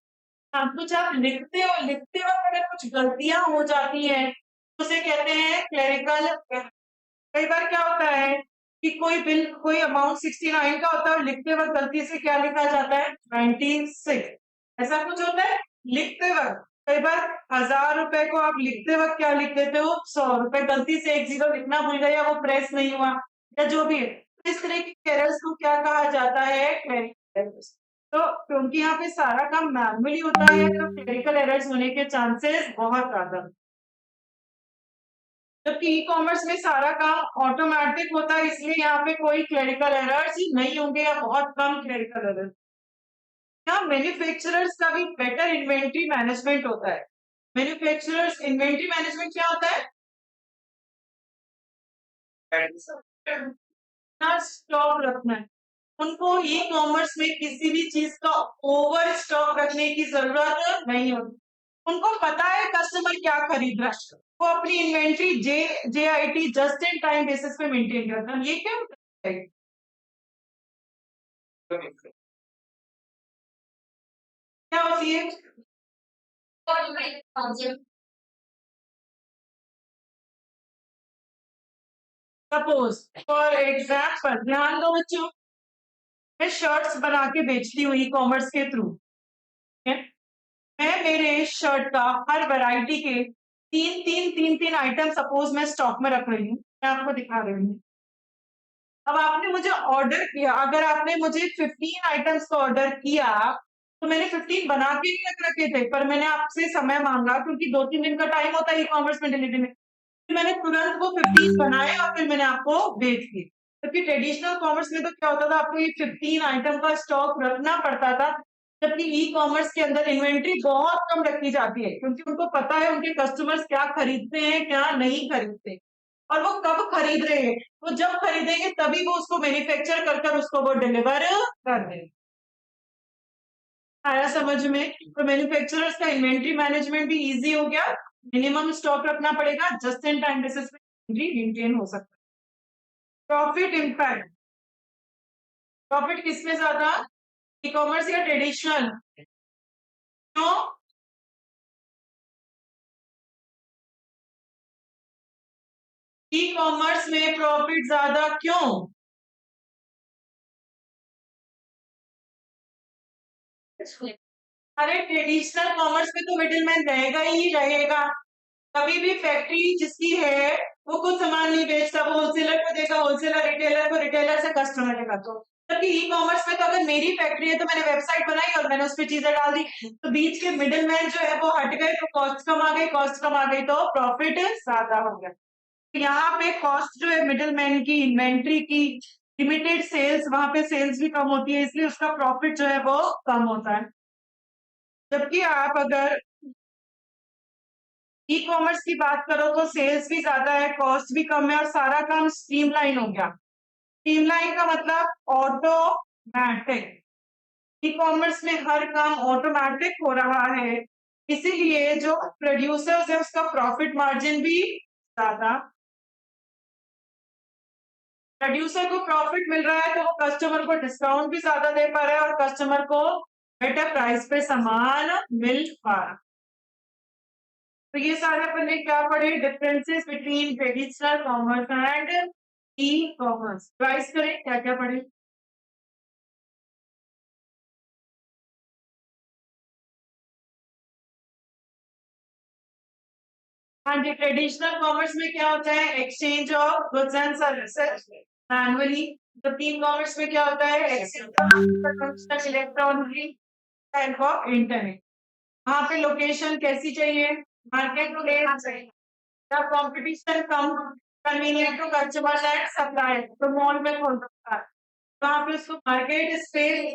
हाँ, कुछ आप लिखते वक्त अगर कुछ गलतियां हो जाती हैं तो उसे कहते हैं क्लेरिकल। कई बार क्या होता है कि कोई बिल कोई अमाउंट 69 का होता है और लिखते वक्त गलती से क्या लिखा जाता है 96। ऐसा कुछ होता है लिखते वक्त। कई बार 1000 रुपए को आप लिखते वक्त क्या लिख देते हो 100 रुपए, गलती से एक जीरो लिखना भूल गए या वो प्रेस नहीं हुआ या जो भी है। तो इस तरह की एरर्स को क्या कहा जाता है क्लेरिकल एरर्स। तो क्योंकि यहाँ पे सारा काम मैनुअली होता है तो क्लेरिकल एरर्स होने के चांसेस बहुत ज्यादा। जबकि ई कॉमर्स में सारा काम ऑटोमेटिक होता है, इसलिए यहाँ पे कोई क्लेरिकल एरर्स नहीं होंगे या बहुत कम क्लेरिकल एरर्स। यहाँ मैन्युफैक्चरर्स का भी बेटर इन्वेंट्री मैनेजमेंट होता है। मैन्युफैक्चरर्स इन्वेंट्री मैनेजमेंट क्या होता है? ना स्टॉक रखना है। उनको ई कॉमर्स में किसी भी चीज का ओवर स्टॉक रखने की जरूरत नहीं होती। उनको पता है कस्टमर क्या खरीद रहा है, वो अपनी inventory JIT just in time basis पे मेंटेन करता है। ये क्या होता है? क्या होती है? सपोज फॉर एग्जाम्पल ध्यान दो बच्चों, मैं शर्ट्स बना के बेचती हूँ ई कॉमर्स के थ्रू। मैं मेरे शर्ट का हर वैरायटी के तीन आइटम सपोज मैं स्टॉक में रख रही हूँ, मैं आपको दिखा रही हूँ। अब आपने मुझे ऑर्डर किया, अगर आपने मुझे 15 आइटम्स का ऑर्डर किया तो मैंने 15 बना के ही रख रखे थे, पर मैंने आपसे समय मांगा क्योंकि 2-3 दिन का टाइम होता है ई कॉमर्स में डिलीवरी में। फिर मैंने तुरंत वो 15 बनाए और फिर मैंने आपको भेज दिए। क्योंकि ट्रेडिशनल कॉमर्स में तो क्या होता था, आपको ये 15 आइटम का स्टॉक रखना पड़ता था, जबकि ई कॉमर्स के अंदर इन्वेंट्री बहुत कम रखी जाती है क्योंकि उनको पता है उनके कस्टमर्स क्या खरीदते हैं क्या नहीं खरीदते और वो कब खरीद रहे हैं। वो जब खरीदेंगे तभी वो उसको मैन्युफैक्चर कर कर उसको वो डिलीवर कर देंगे। आया समझ में? तो मैन्युफैक्चरर्स का इन्वेंट्री मैनेजमेंट भी इजी हो गया, मिनिमम स्टॉक रखना पड़ेगा, जस्ट इन टाइम बेसिस पे इन्वेंट्री मेंटेन हो सकता है। Profit impact. प्रॉफिट किसमें ज्यादा, ई कॉमर्स या ट्रेडिशनल? क्यों? ई कॉमर्स में प्रॉफिट ज्यादा क्यों? अरे ट्रेडिशनल कॉमर्स में तो मिडिलमैन रहेगा ही रहेगा। कभी भी फैक्ट्री जिसकी है वो खुद सामान नहीं बेचता, वो होलसेलर को देगा, होलसेलर रिटेलर को, रिटेलर से कस्टमर देगा। तो जबकि ई कॉमर्स में तो अगर मेरी फैक्ट्री है तो मैंने वेबसाइट बनाई और मैंने उस पर चीजें डाल दी, तो बीच के मिडिलमैन जो है वो हट गए तो कॉस्ट कम आ गई, कॉस्ट कम आ गई तो प्रॉफिट ज्यादा हो गया। तो यहाँ पे कॉस्ट जो है मिडिलमैन की, इन्वेंट्री की, लिमिटेड सेल्स, वहां पे सेल्स भी कम होती है, इसलिए उसका प्रॉफिट जो है वो कम होता है। जबकि आप अगर ई कॉमर्स की बात करो तो सेल्स भी ज्यादा है, कॉस्ट भी कम है और सारा काम स्ट्रीमलाइन हो गया। स्ट्रीमलाइन का मतलब ऑटोमैटिक। ई कॉमर्स में हर काम ऑटोमैटिक हो रहा है, इसीलिए जो प्रोड्यूसर्स है उसका प्रॉफिट मार्जिन भी ज्यादा। प्रोड्यूसर को प्रॉफिट मिल रहा है तो वो कस्टमर को डिस्काउंट भी ज्यादा दे पा रहा है और कस्टमर को बेटर प्राइस पे सामान मिल पा रहा है। तो ये सारे अपन ने क्या पढ़े, differences between traditional commerce and e commerce. Revise करें क्या क्या पढ़े। हाँ जी, ट्रेडिशनल कॉमर्स में क्या होता है, exchange of goods and services manually. जबकि ई कॉमर्स में क्या होता है, exchange electronically and for internet. वहाँ पे लोकेशन कैसी चाहिए, मार्केट प्लेस चाहिए, जब कंपटीशन कम, convenient to customers and supplier, तो मॉल में खोल सकता है। वहाँ पे उसको मार्केट स्पेस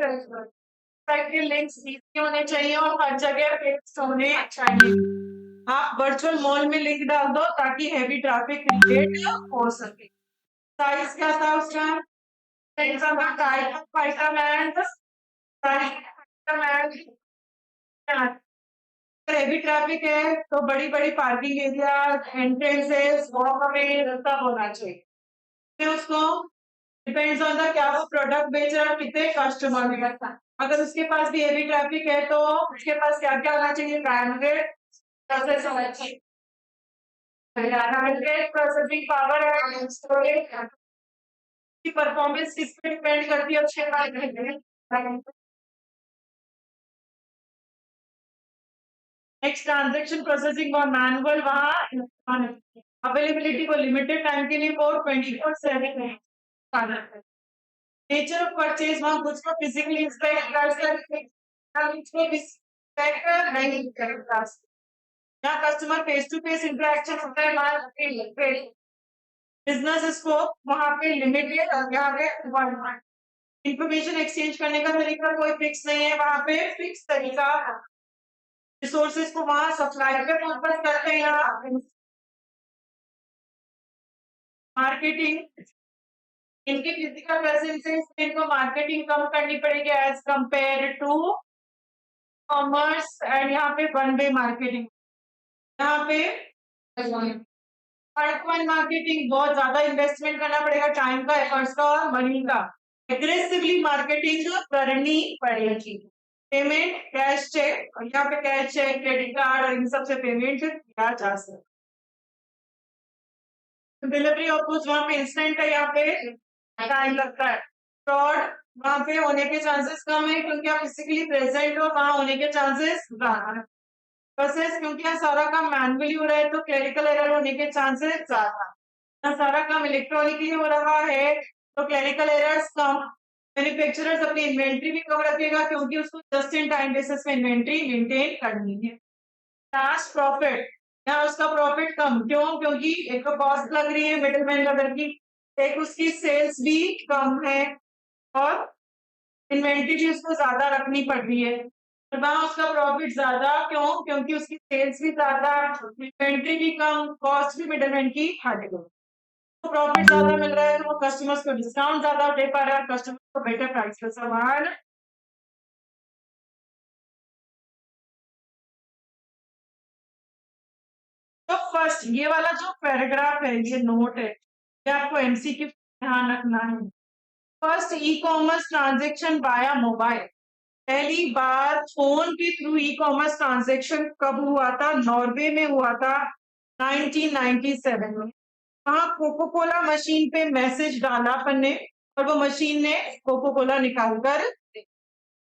के लिंक्स इजी होने चाहिए और हर जगह फिक्स होने चाहिए। आप वर्चुअल मॉल में लिंक डाल दो ताकि हैवी ट्रैफिक क्रिएट हो सके। साइज क्या था उसका, depends on the type of item and the size of item and heavy traffic है तो बड़ी बड़ी parking area, entrances, walk away सब होना चाहिए। फिर उसको डिपेंड्स ऑन द क्या वो प्रोडक्ट बेच रहा है, कितने कस्टमर है। अगर उसके पास भी हैवी ट्रैफिक है तो उसके पास क्या क्या होना चाहिए, ब्रांडेड प्रोसेस होना चाहिए, branded processing power and storage की परफॉर्मेंस किस पे डिपेंड करती है, उसके बाद नेक्स्ट ट्रांजेक्शन प्रोसेसिंग और मैनुअल, वहाँ इलेक्ट्रॉनिक। अवेलेबिलिटी को लिमिटेड टाइम के लिए 4/24/7 है। नेचर ऑफ परचेज, वहाँ कुछ को फिजिकली इंस्पेक्ट कर सकते हैं, हम इसको इंस्पेक्ट नहीं कर सकते। यहाँ customer face to face interaction होता है, वहाँ बिजनेस स्कोप वहाँ पे लिमिटेड और यहाँ पे इंफॉर्मेशन एक्सचेंज करने का तरीका कोई फिक्स नहीं है, वहाँ पे फिक्स तरीका है। रिसोर्सेज को वहाँ सप्लाई पे फोकस करते हैं या मार्केटिंग, इनके फिजिकल प्रेजेंस से इनको मार्केटिंग कम करनी पड़ेगी as compare to commerce. And यहाँ पे वन वे मार्केटिंग, यहाँ पे वन मार्केटिंग बहुत ज्यादा इन्वेस्टमेंट करना पड़ेगा, टाइम का, एफर्ट्स का और मनी का। एग्रेसिवली मार्केटिंग करनी पड़ेगी। पेमेंट कैश चेक, और यहाँ पे कैश चेक, क्रेडिट कार्ड और इन सब से पेमेंट किया जा सकता है। डिलीवरी ऑफ गुड्स वहाँ पे इंस्टेंट है, यहाँ पे टाइम लगता है। फ्रॉड वहाँ पे होने के चांसेस कम है क्योंकि आप फिजिकली प्रेजेंट हो, वहाँ होने के चांसेस ज्यादा है। प्रोसेस क्योंकि यहाँ सारा काम मैनुअली हो रहा है तो क्लरिकल एरर होने के चांसेस ज्यादा। यहाँ सारा काम इलेक्ट्रॉनिकली हो रहा है तो क्लरिकल एरर्स कम। मैन्युफैक्चरर्स अपनी इन्वेंट्री भी कम रखेगा क्योंकि उसको जस्ट इन टाइम बेसिस में इन्वेंट्री मेंटेन करनी है। लास्ट प्रॉफिट, यहाँ उसका प्रॉफिट कम, क्यों, क्योंकि एक तो कॉस्ट लग रही है मिडिलमैन लेवल की, एक उसकी सेल्स भी कम है और इन्वेंट्री भी उसको ज्यादा रखनी पड़ रही है। तो वहां उसका प्रॉफिट ज्यादा, क्यों, क्योंकि उसकी सेल्स भी ज्यादा, इन्वेंट्री भी कम, कॉस्ट भी मिडिलमैन की हट गई। तो प्रॉफिट ज्यादा मिल रहा है तो वो कस्टमर्स को डिस्काउंट ज्यादा दे पा रहा है, कस्टमर को बेटर प्राइस पे सामान। तो फर्स्ट ये वाला जो पैराग्राफ है, ये नोट है, ये आपको एमसीक्यू ध्यान रखना है। फर्स्ट ई कॉमर्स ट्रांजेक्शन बाया मोबाइल, पहली बार फोन के थ्रू ई कॉमर्स ट्रांजेक्शन कब हुआ था, नॉर्वे में हुआ था 1997 में। वहां कोको कोला मशीन पे मैसेज डाला अपन ने और वो मशीन ने कोको कोला निकाल कर दी।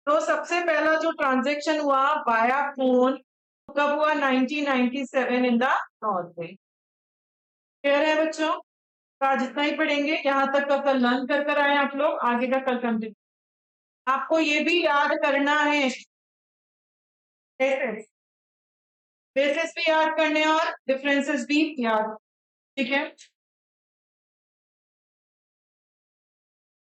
तो सबसे पहला जो ट्रांजेक्शन हुआ बाया फोन कब हुआ, 1997 इन द नॉर्वे। क्लियर है बच्चों, तो आज इतना ही पढ़ेंगे, यहाँ तक का कल लर्न कर कर आए आप लोग, आगे का कल कंटिन्यू। आपको ये भी याद करना है, बेसिस भी याद करने और डिफरेंसेस भी याद, ठीक है।